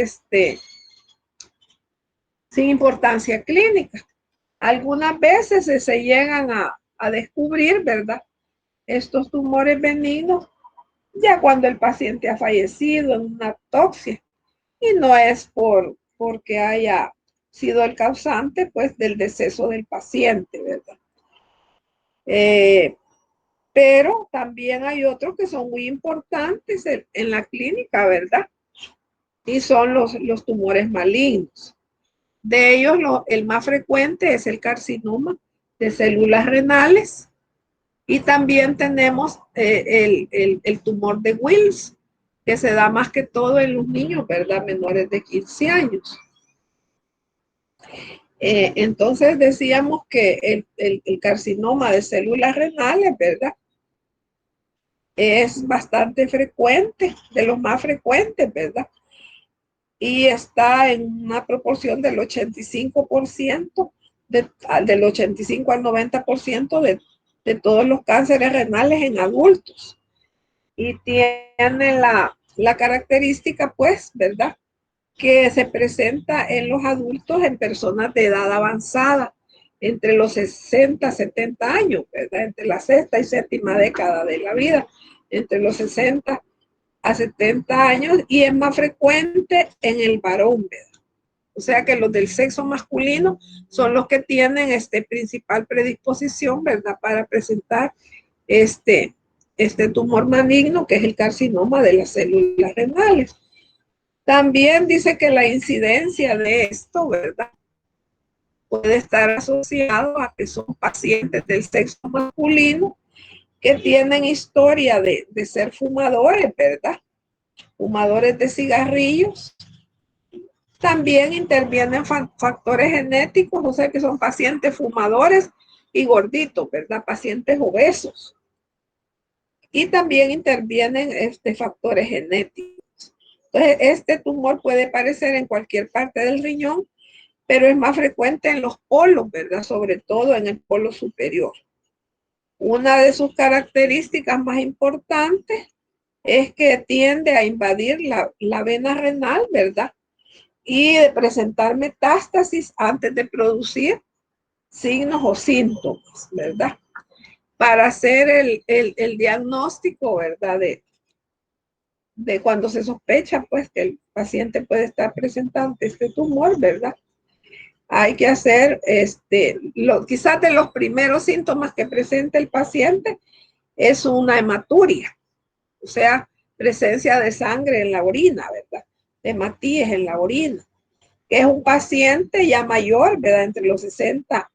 Speaker 1: sin importancia clínica. Algunas veces se llegan a descubrir, ¿verdad?, estos tumores benignos ya cuando el paciente ha fallecido en una autopsia, y no es porque haya sido el causante pues del deceso del paciente, ¿verdad? Pero también hay otros que son muy importantes en la clínica, ¿verdad? Y son los tumores malignos. De ellos, el más frecuente es el carcinoma de células renales. Y también tenemos el tumor de Wills, que se da más que todo en los niños, ¿verdad? Menores de 15 años. Entonces decíamos que el carcinoma de células renales, ¿verdad? Es bastante frecuente, de los más frecuentes, ¿verdad? Y está en una proporción del 85%, del 85 al 90% de todos los cánceres renales en adultos. Y tiene la característica, pues, ¿verdad? Que se presenta en los adultos, en personas de edad avanzada, entre los 60 y 70 años, ¿verdad? Entre la sexta y séptima década de la vida, entre los 60 a 70 años, y es más frecuente en el varón, ¿verdad? O sea que los del sexo masculino son los que tienen principal predisposición, ¿verdad? Para presentar este tumor maligno, que es el carcinoma de las células renales. También dice que la incidencia de esto, ¿verdad? Puede estar asociado a que son pacientes del sexo masculino que tienen historia de ser fumadores, ¿verdad? Fumadores de cigarrillos. También intervienen factores genéticos, o sea que son pacientes fumadores y gorditos, ¿verdad? Pacientes obesos. Y también intervienen factores genéticos. Entonces, este tumor puede aparecer en cualquier parte del riñón, pero es más frecuente en los polos, ¿verdad? Sobre todo en el polo superior. Una de sus características más importantes es que tiende a invadir la vena renal, ¿verdad? Y de presentar metástasis antes de producir signos o síntomas, ¿verdad? Para hacer el diagnóstico, ¿verdad? De cuando se sospecha, pues, que el paciente puede estar presentando este tumor, ¿verdad? Hay que hacer, quizás de los primeros síntomas que presenta el paciente es una hematuria, o sea, presencia de sangre en la orina, ¿verdad? Hematíes en la orina, que es un paciente ya mayor, ¿verdad? Entre los 60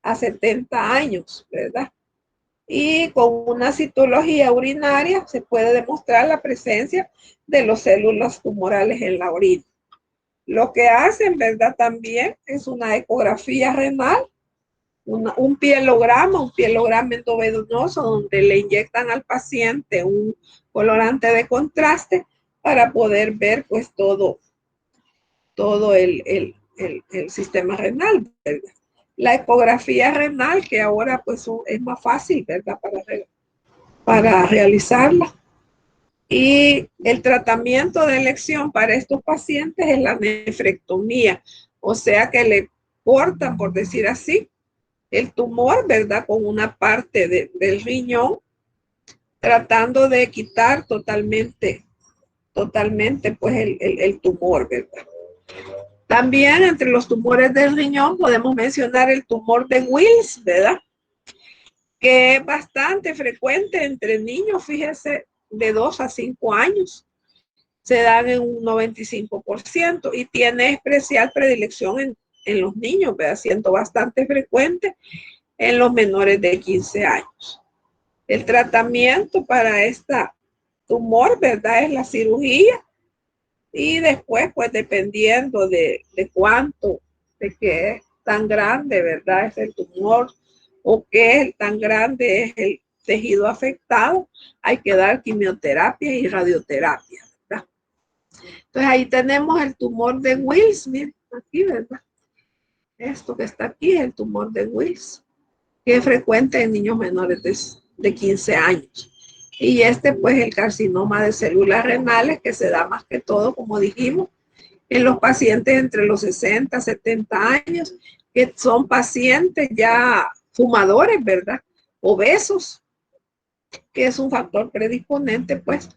Speaker 1: a 70 años, ¿verdad? Y con una citología urinaria se puede demostrar la presencia de las células tumorales en la orina. Lo que hacen, ¿verdad? También es una ecografía renal, un pielograma endovenoso donde le inyectan al paciente un colorante de contraste para poder ver pues todo el sistema renal, ¿verdad? La ecografía renal, que ahora pues es más fácil, ¿verdad? Para realizarla. Y el tratamiento de elección para estos pacientes es la nefrectomía, o sea que le cortan, por decir así, el tumor, ¿verdad? Con una parte del riñón, tratando de quitar totalmente pues el tumor, ¿verdad? También entre los tumores del riñón podemos mencionar el tumor de Wills, ¿verdad? Que es bastante frecuente entre niños, fíjese, de 2 a 5 años. Se dan en un 95% y tiene especial predilección en los niños, ¿verdad? Siendo bastante frecuente en los menores de 15 años. El tratamiento para este tumor, ¿verdad? Es la cirugía y después, pues dependiendo de cuánto, de qué es tan grande, ¿verdad? Es el tumor o qué tan grande es el tejido afectado, hay que dar quimioterapia y radioterapia, ¿verdad? Entonces ahí tenemos el tumor de Wills, miren, aquí, ¿verdad? Esto que está aquí es el tumor de Wills, que es frecuente en niños menores de 15 años. Y pues el carcinoma de células renales, que se da más que todo, como dijimos, en los pacientes entre los 60 a 70 años, que son pacientes ya fumadores, ¿verdad? Obesos, que es un factor predisponente, pues,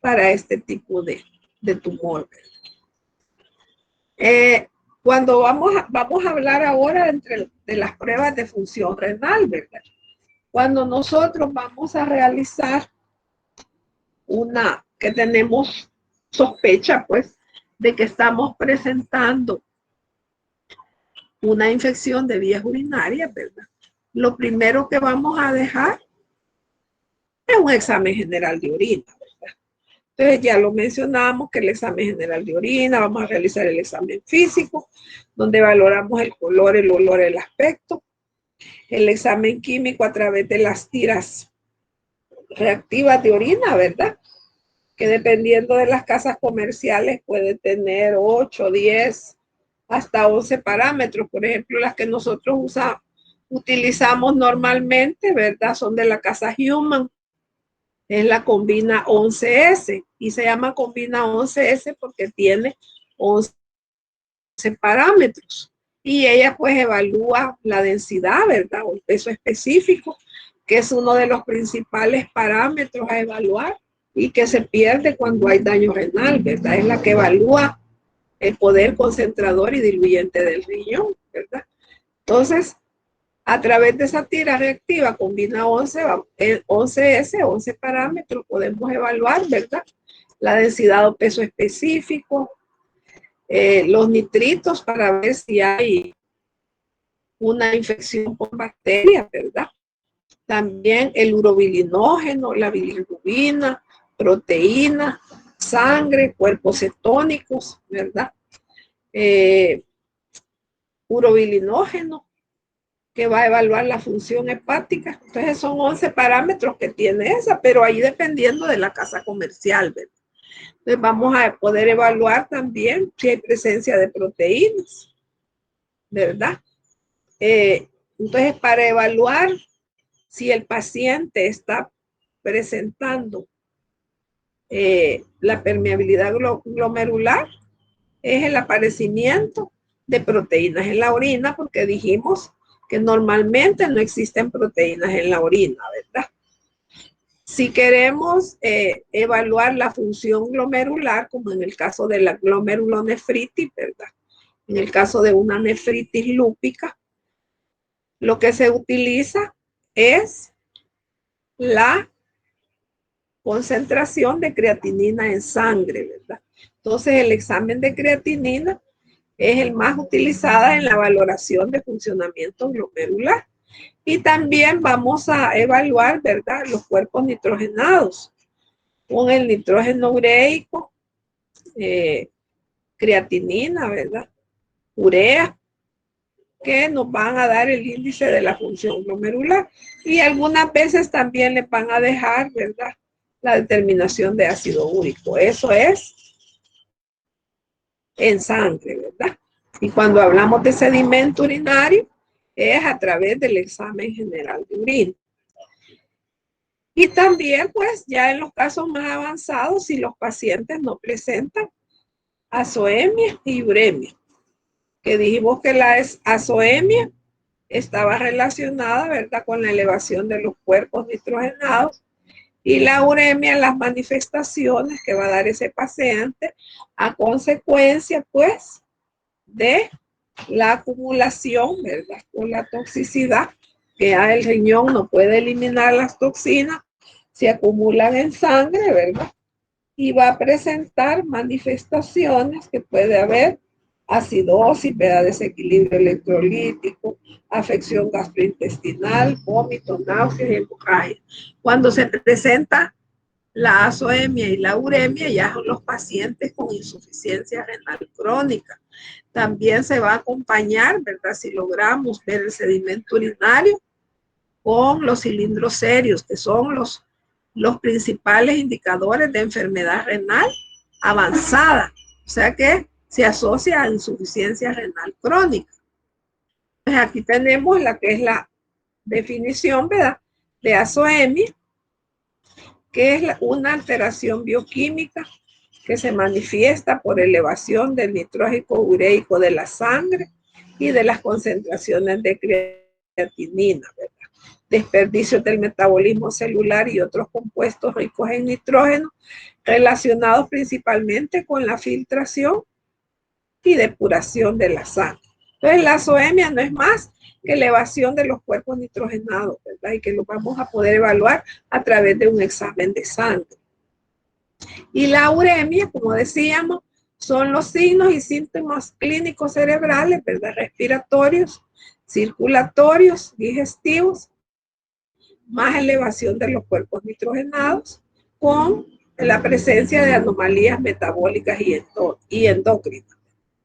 Speaker 1: para este tipo de tumor. Cuando vamos a hablar ahora de las pruebas de función renal, ¿verdad? Cuando nosotros vamos a realizar que tenemos sospecha, pues, de que estamos presentando una infección de vías urinarias, ¿verdad? lo primero que vamos a dejar es un examen general de orina, ¿verdad? Entonces ya lo mencionamos que el examen general de orina, vamos a realizar el examen físico, donde valoramos el color, el olor, el aspecto. El examen químico a través de las tiras reactivas de orina, ¿verdad? Que dependiendo de las casas comerciales puede tener 8, 10, hasta 11 parámetros. Por ejemplo, las que nosotros utilizamos normalmente, ¿verdad? Son de la casa Human. Es la Combina 11S y se llama Combina 11S porque tiene 11 parámetros. Y ella pues evalúa la densidad, ¿verdad? O el peso específico, que es uno de los principales parámetros a evaluar y que se pierde cuando hay daño renal, ¿verdad? Es la que evalúa el poder concentrador y diluyente del riñón, ¿verdad? Entonces, a través de esa tira reactiva Combina 11S, 11 parámetros, podemos evaluar, ¿verdad? La densidad o peso específico, los nitritos para ver si hay una infección por bacterias, ¿verdad? También el urobilinógeno, la bilirrubina, proteína, sangre, cuerpos cetónicos, ¿verdad? Urobilinógeno, que va a evaluar la función hepática. Entonces son 11 parámetros que tiene esa, pero ahí dependiendo de la casa comercial, ¿verdad? Entonces vamos a poder evaluar también si hay presencia de proteínas, ¿verdad? Entonces para evaluar si el paciente está presentando la permeabilidad glomerular, es el aparecimiento de proteínas en la orina, porque dijimos que normalmente no existen proteínas en la orina, ¿verdad? Si queremos evaluar la función glomerular, como en el caso de la glomerulonefritis, ¿verdad? En el caso de una nefritis lúpica, lo que se utiliza es la concentración de creatinina en sangre, ¿verdad? Entonces, el examen de creatinina es el más utilizado en la valoración de funcionamiento glomerular. Y también vamos a evaluar, ¿verdad?, los cuerpos nitrogenados con el nitrógeno ureico, creatinina, ¿verdad?, urea, que nos van a dar el índice de la función glomerular. Y algunas veces también le van a dejar, ¿verdad?, la determinación de ácido úrico. Eso es en sangre, ¿verdad? Y cuando hablamos de sedimento urinario, es a través del examen general de orina. Y también, pues, ya en los casos más avanzados, si los pacientes no presentan azoemia y uremia, que dijimos que la azoemia estaba relacionada, ¿verdad?, con la elevación de los cuerpos nitrogenados, y la uremia, las manifestaciones que va a dar ese paciente a consecuencia, pues, de la acumulación, ¿verdad?, con la toxicidad, que ya el riñón no puede eliminar las toxinas, se acumulan en sangre, ¿verdad? Y va a presentar manifestaciones que puede haber acidosis, ¿verdad?, desequilibrio electrolítico, afección gastrointestinal, vómito, náuseas y hemorragia. Cuando se presenta la azoemia y la uremia, ya son los pacientes con insuficiencia renal crónica. También se va a acompañar, ¿verdad?, si logramos ver el sedimento urinario, con los cilindros serios, que son los principales indicadores de enfermedad renal avanzada. O sea que se asocia a insuficiencia renal crónica. Pues aquí tenemos la que es la definición, ¿verdad?, de azoemia, que es una alteración bioquímica que se manifiesta por elevación del nitrógeno ureico de la sangre y de las concentraciones de creatinina, ¿verdad?, desperdicios del metabolismo celular y otros compuestos ricos en nitrógeno, relacionados principalmente con la filtración y depuración de la sangre. Entonces, la azoemia no es más que elevación de los cuerpos nitrogenados, ¿verdad?, y que lo vamos a poder evaluar a través de un examen de sangre. Y la uremia, como decíamos, son los signos y síntomas clínicos cerebrales, ¿verdad?, respiratorios, circulatorios, digestivos, más elevación de los cuerpos nitrogenados, con la presencia de anomalías metabólicas y endócrinas.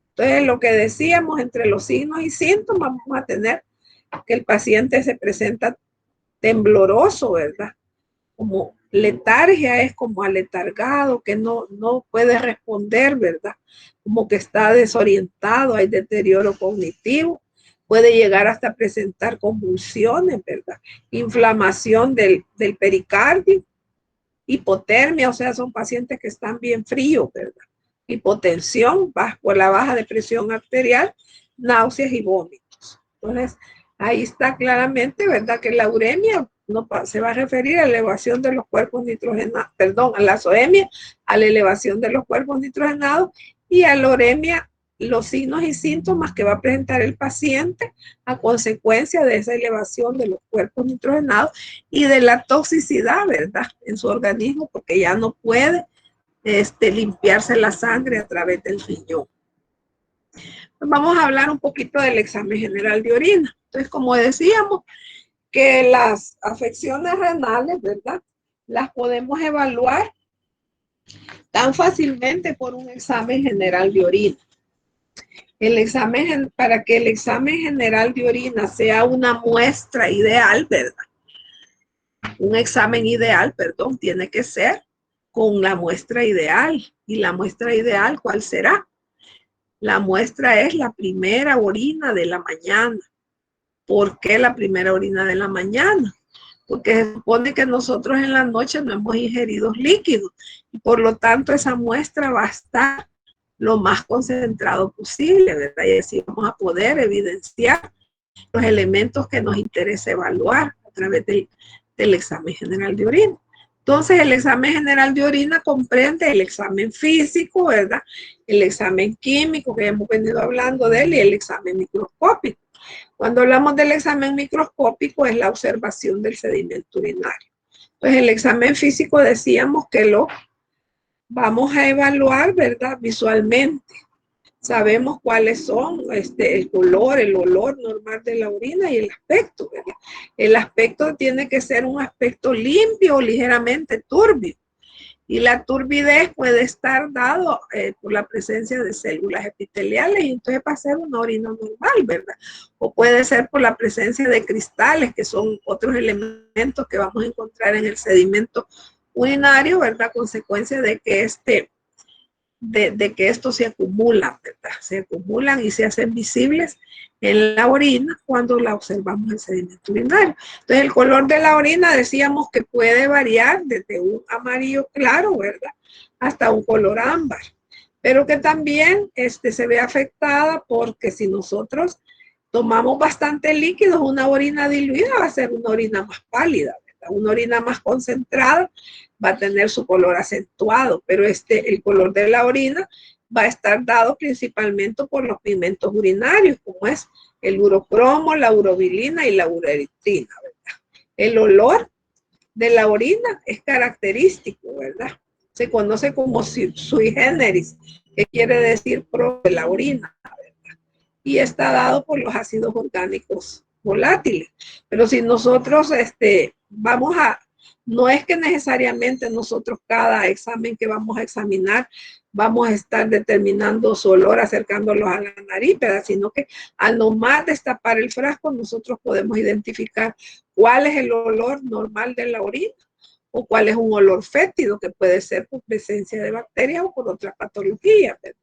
Speaker 1: Entonces, lo que decíamos, entre los signos y síntomas, vamos a tener que el paciente se presenta tembloroso, ¿verdad? Como letargia, es como aletargado, que no puede responder, ¿verdad? Como que está desorientado, hay deterioro cognitivo, puede llegar hasta presentar convulsiones, ¿verdad? Inflamación del pericardio, hipotermia, o sea, son pacientes que están bien fríos, ¿verdad? Hipotensión por la baja de presión arterial, náuseas y vómitos. Entonces, ahí está claramente, ¿verdad? Que la uremia no se va a referir a la elevación de los cuerpos nitrogenados, perdón, a la azoemia, a la elevación de los cuerpos nitrogenados, y a la uremia, los signos y síntomas que va a presentar el paciente a consecuencia de esa elevación de los cuerpos nitrogenados y de la toxicidad, ¿verdad? En su organismo, porque ya no puede limpiarse la sangre a través del riñón. Vamos a hablar un poquito del examen general de orina. Entonces, como decíamos, que las afecciones renales, ¿verdad? Las podemos evaluar tan fácilmente por un examen general de orina. Para que el examen general de orina sea una muestra ideal, ¿verdad? Un examen ideal, perdón, tiene que ser con la muestra ideal. ¿Y la muestra ideal cuál será? La muestra es la primera orina de la mañana. ¿Por qué la primera orina de la mañana? Porque se supone que nosotros en la noche no hemos ingerido líquidos y por lo tanto esa muestra va a estar lo más concentrado posible, ¿verdad? Y así vamos a poder evidenciar los elementos que nos interesa evaluar a través del examen general de orina. Entonces, el examen general de orina comprende el examen físico, ¿verdad? El examen químico, que hemos venido hablando de él, y el examen microscópico. Cuando hablamos del examen microscópico, es la observación del sedimento urinario. Pues el examen físico decíamos que lo vamos a evaluar, ¿verdad? Visualmente. Sabemos cuáles son el color, el olor normal de la orina y el aspecto, ¿verdad? El aspecto tiene que ser un aspecto limpio o ligeramente turbio. Y la turbidez puede estar dado por la presencia de células epiteliales y entonces va a ser una orina normal, ¿verdad? O puede ser por la presencia de cristales, que son otros elementos que vamos a encontrar en el sedimento urinario, ¿verdad? A consecuencia de que estos se acumulan, ¿verdad? Se acumulan y se hacen visibles en la orina cuando la observamos en el sedimento urinario. Entonces, el color de la orina decíamos que puede variar desde un amarillo claro, ¿verdad? Hasta un color ámbar, pero que también se ve afectada porque si nosotros tomamos bastante líquidos, una orina diluida va a ser una orina más pálida, ¿verdad? Una orina más concentrada va a tener su color acentuado, pero el color de la orina va a estar dado principalmente por los pigmentos urinarios, como es el urocromo, la urobilina y la ureritina, ¿verdad? El olor de la orina es característico, ¿verdad? Se conoce como sui generis, que quiere decir propio de la orina, ¿verdad? Y está dado por los ácidos orgánicos volátiles. Pero si nosotros vamos a no es que necesariamente nosotros cada examen que vamos a examinar vamos a estar determinando su olor acercándolos a la nariz, ¿verdad? Sino que al nomás destapar el frasco nosotros podemos identificar cuál es el olor normal de la orina o cuál es un olor fétido que puede ser por presencia de bacterias o por otra patología, ¿verdad?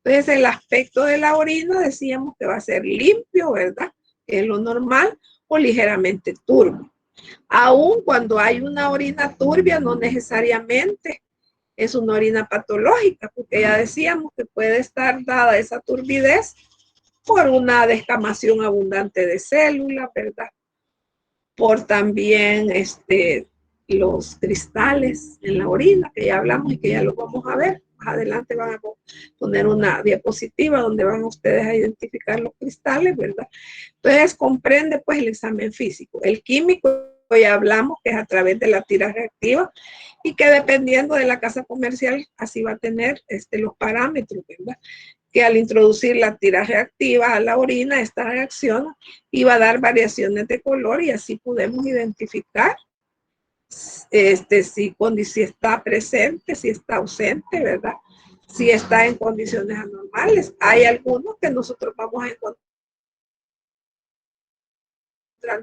Speaker 1: Entonces el aspecto de la orina decíamos que va a ser limpio, ¿verdad? Que es lo normal, o ligeramente turbio. Aún cuando hay una orina turbia, no necesariamente es una orina patológica, porque ya decíamos que puede estar dada esa turbidez por una descamación abundante de células, ¿verdad? Por también los cristales en la orina, que ya hablamos y que ya lo vamos a ver. Más adelante van a poner una diapositiva donde van ustedes a identificar los cristales, ¿verdad? Entonces comprende pues el examen físico. El químico ya hablamos que es a través de la tira reactiva y que dependiendo de la casa comercial así va a tener los parámetros, ¿verdad? que al introducir las tiras reactivas a la orina, esta reacción iba a dar variaciones de color y así podemos identificar si está presente, si está ausente, ¿verdad? Si está en condiciones anormales. Hay algunos que nosotros vamos a encontrar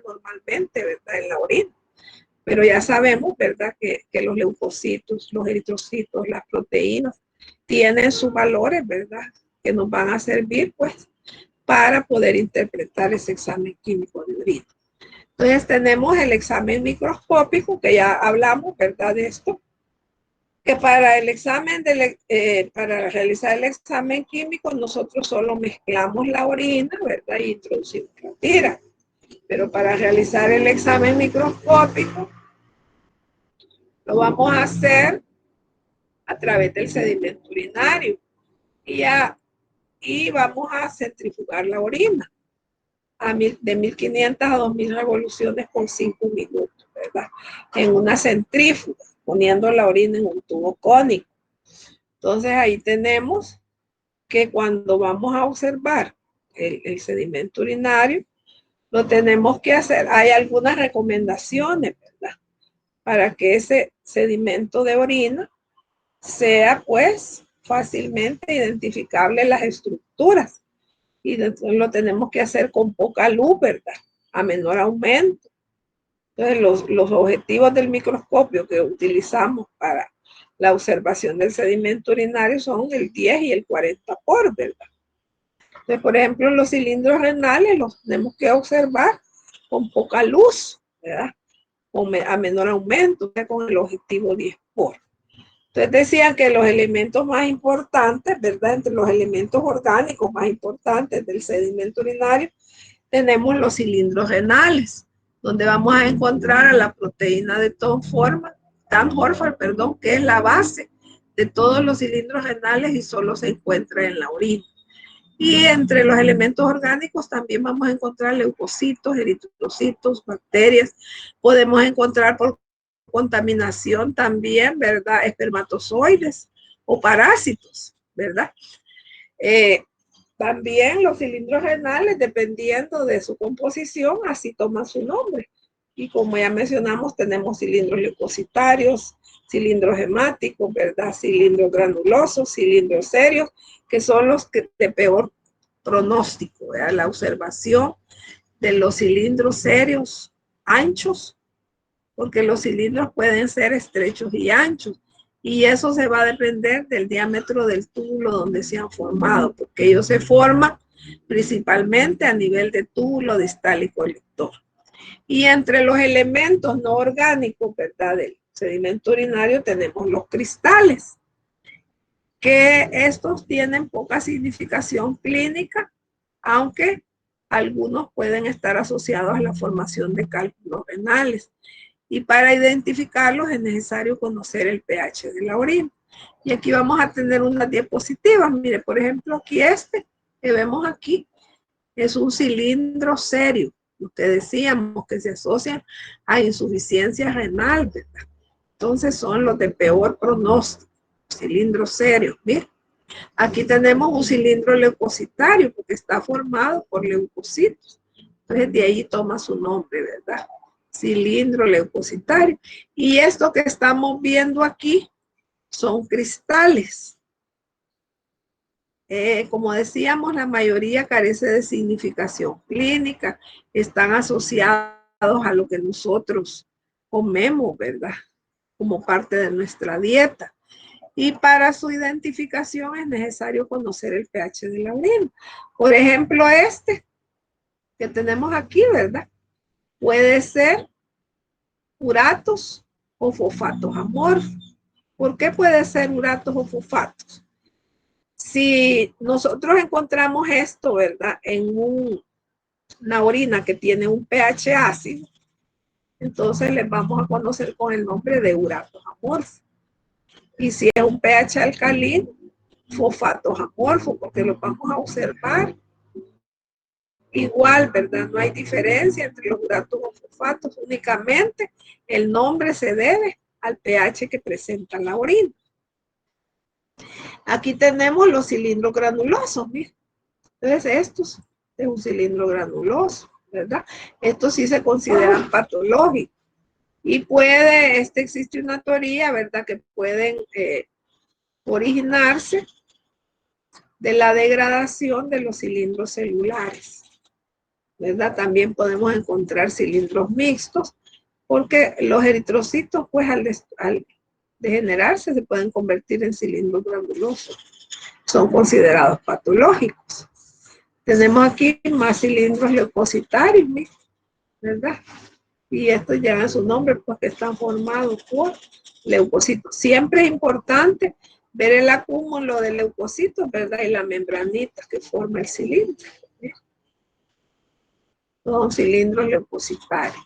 Speaker 1: normalmente, ¿verdad? En la orina. Pero ya sabemos, ¿verdad? Que los leucocitos, los eritrocitos, las proteínas tienen sus valores, ¿verdad? Que nos van a servir, pues, para poder interpretar ese examen químico de orina. Entonces tenemos el examen microscópico, que ya hablamos, ¿verdad? De esto. Que para el examen, para realizar el examen químico, nosotros solo mezclamos la orina, ¿verdad? Y introducimos la tira. Pero para realizar el examen microscópico, lo vamos a hacer a través del sedimento urinario. Y vamos a centrifugar la orina de 1500 a 2000 revoluciones por 5 minutos, ¿verdad? En una centrífuga, poniendo la orina en un tubo cónico. Entonces ahí tenemos que cuando vamos a observar el sedimento urinario, lo tenemos que hacer. Hay algunas recomendaciones, ¿verdad? Para que ese sedimento de orina sea, pues, fácilmente identificable en las estructuras. Y lo tenemos que hacer con poca luz, ¿verdad? A menor aumento. Entonces, los objetivos del microscopio que utilizamos para la observación del sedimento urinario son el 10 y el 40 por, ¿verdad? Entonces, por ejemplo, los cilindros renales los tenemos que observar con poca luz, ¿verdad? A menor aumento, con el objetivo 10 por. Entonces decían que los elementos más importantes, ¿verdad? Entre los elementos orgánicos más importantes del sedimento urinario, tenemos los cilindros renales, donde vamos a encontrar a la proteína de Tom Horfer, que es la base de todos los cilindros renales y solo se encuentra en la orina. Y entre los elementos orgánicos también vamos a encontrar leucocitos, eritrocitos, bacterias. Podemos encontrar por contaminación también, ¿verdad? Espermatozoides o parásitos, ¿verdad? También los cilindros renales, dependiendo de su composición, así toman su nombre. Y como ya mencionamos, tenemos cilindros leucocitarios, cilindros hemáticos, ¿verdad? Cilindros granulosos, cilindros serios, que son los que de peor pronóstico, ¿verdad? La observación de los cilindros serios anchos, porque los cilindros pueden ser estrechos y anchos, y eso se va a depender del diámetro del túbulo donde se han formado, porque ellos se forman principalmente a nivel de túbulo distal y colector. Y entre los elementos no orgánicos, ¿verdad?, del sedimento urinario tenemos los cristales, que estos tienen poca significación clínica, aunque algunos pueden estar asociados a la formación de cálculos renales. Y para identificarlos es necesario conocer el pH de la orina. Y aquí vamos a tener unas diapositivas. Mire, por ejemplo, aquí que vemos aquí es un cilindro serio, lo que decíamos que se asocian a insuficiencia renal, ¿verdad? Entonces son los de peor pronóstico, cilindros serios. Mire, aquí tenemos un cilindro leucocitario porque está formado por leucocitos. Entonces de ahí toma su nombre, ¿verdad? Cilindro leucocitario. Y esto que estamos viendo aquí son cristales. Como decíamos, la mayoría carece de significación clínica, están asociados a lo que nosotros comemos, ¿verdad? Como parte de nuestra dieta. Y para su identificación es necesario conocer el pH de la orina. Por ejemplo, que tenemos aquí, ¿verdad? Puede ser uratos o fosfatos amorfos. ¿Por qué puede ser uratos o fosfatos? Si nosotros encontramos esto, ¿verdad?, en una orina que tiene un pH ácido, entonces les vamos a conocer con el nombre de uratos amorfos. Y si es un pH alcalino, fosfatos amorfos, porque los vamos a observar igual, ¿verdad? No hay diferencia entre los uratos o fosfatos, únicamente el nombre se debe al pH que presenta la orina. Aquí tenemos los cilindros granulosos, miren. Entonces, estos es un cilindro granuloso, ¿verdad? Estos sí se consideran patológicos. Y puede, existe una teoría, ¿verdad? Que pueden originarse de la degradación de los cilindros celulares, ¿verdad? También podemos encontrar cilindros mixtos, porque los eritrocitos, pues al degenerarse, se pueden convertir en cilindros granulosos. Son considerados patológicos. Tenemos aquí más cilindros leucocitarios, ¿verdad? Y estos llevan su nombre porque están formados por leucocitos. Siempre es importante ver el acúmulo de leucocitos, ¿verdad? Y la membranita que forma el cilindro. Son cilindros leucocitarios.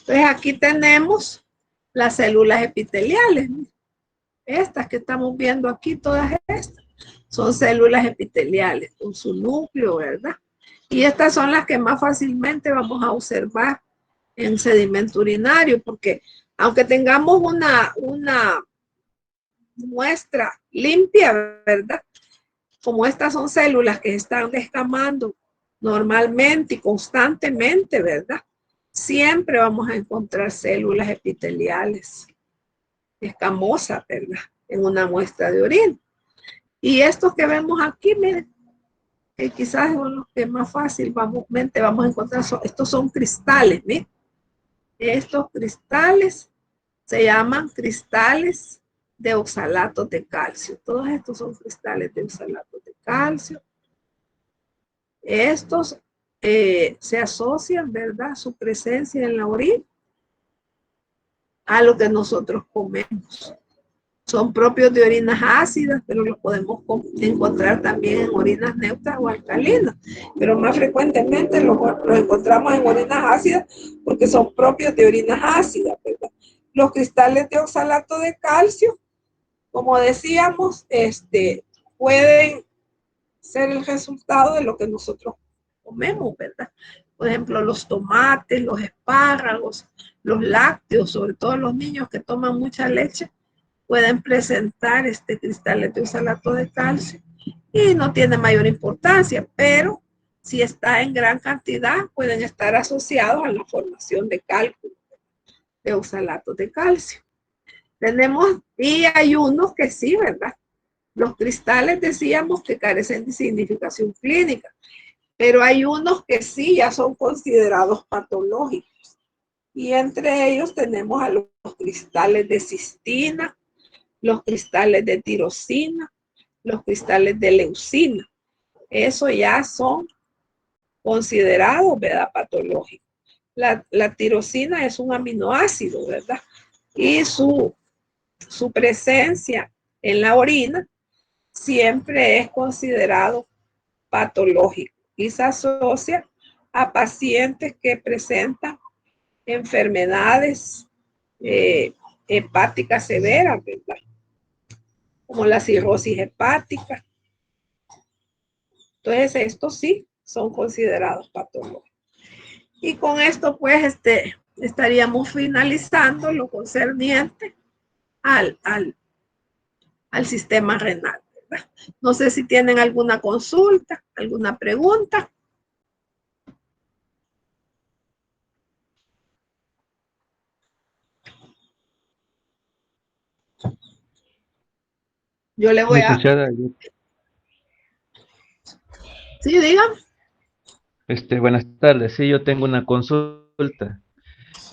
Speaker 1: Entonces aquí tenemos las células epiteliales. Estas que estamos viendo aquí, todas estas, son células epiteliales con su núcleo, ¿verdad? Y estas son las que más fácilmente vamos a observar en sedimento urinario, porque aunque tengamos una muestra limpia, ¿verdad? Como estas son células que están descamando normalmente y constantemente, ¿verdad? Siempre vamos a encontrar células epiteliales escamosas, ¿verdad? En una muestra de orina. Y estos que vemos aquí, miren, que quizás son los que más fácil vamos a encontrar, estos son cristales, miren. Estos cristales se llaman cristales de oxalato de calcio. Todos estos son cristales de oxalato de calcio. Estos se asocian, ¿verdad? Su presencia en la orina a lo que nosotros comemos. Son propios de orinas ácidas, pero los podemos encontrar también en orinas neutras o alcalinas. Pero más frecuentemente los encontramos en orinas ácidas porque son propios de orinas ácidas, ¿verdad? Los cristales de oxalato de calcio, como decíamos, pueden ser el resultado de lo que nosotros comemos, ¿verdad? Por ejemplo, los tomates, los espárragos, los lácteos, sobre todo los niños que toman mucha leche, pueden presentar cristales de oxalato de calcio y no tiene mayor importancia, pero si está en gran cantidad, pueden estar asociados a la formación de cálculo de oxalato de calcio. Tenemos, y hay unos que sí, ¿verdad? Los cristales decíamos que carecen de significación clínica, pero hay unos que sí ya son considerados patológicos. Y entre ellos tenemos a los cristales de cistina, los cristales de tirosina, los cristales de leucina. Eso ya son considerados, ¿verdad? Patológicos. La tirosina es un aminoácido, ¿verdad? Y su presencia en la orina siempre es considerado patológico y se asocia a pacientes que presentan enfermedades hepáticas severas, ¿verdad? Como la cirrosis hepática. Entonces, estos sí son considerados patológicos. Y con esto, pues, estaríamos finalizando lo concerniente al sistema renal, ¿verdad? No sé si tienen alguna consulta, alguna pregunta. Yo le voy a...
Speaker 6: Licenciada,
Speaker 1: Sí, digan.
Speaker 6: buenas tardes. Sí, yo tengo una consulta.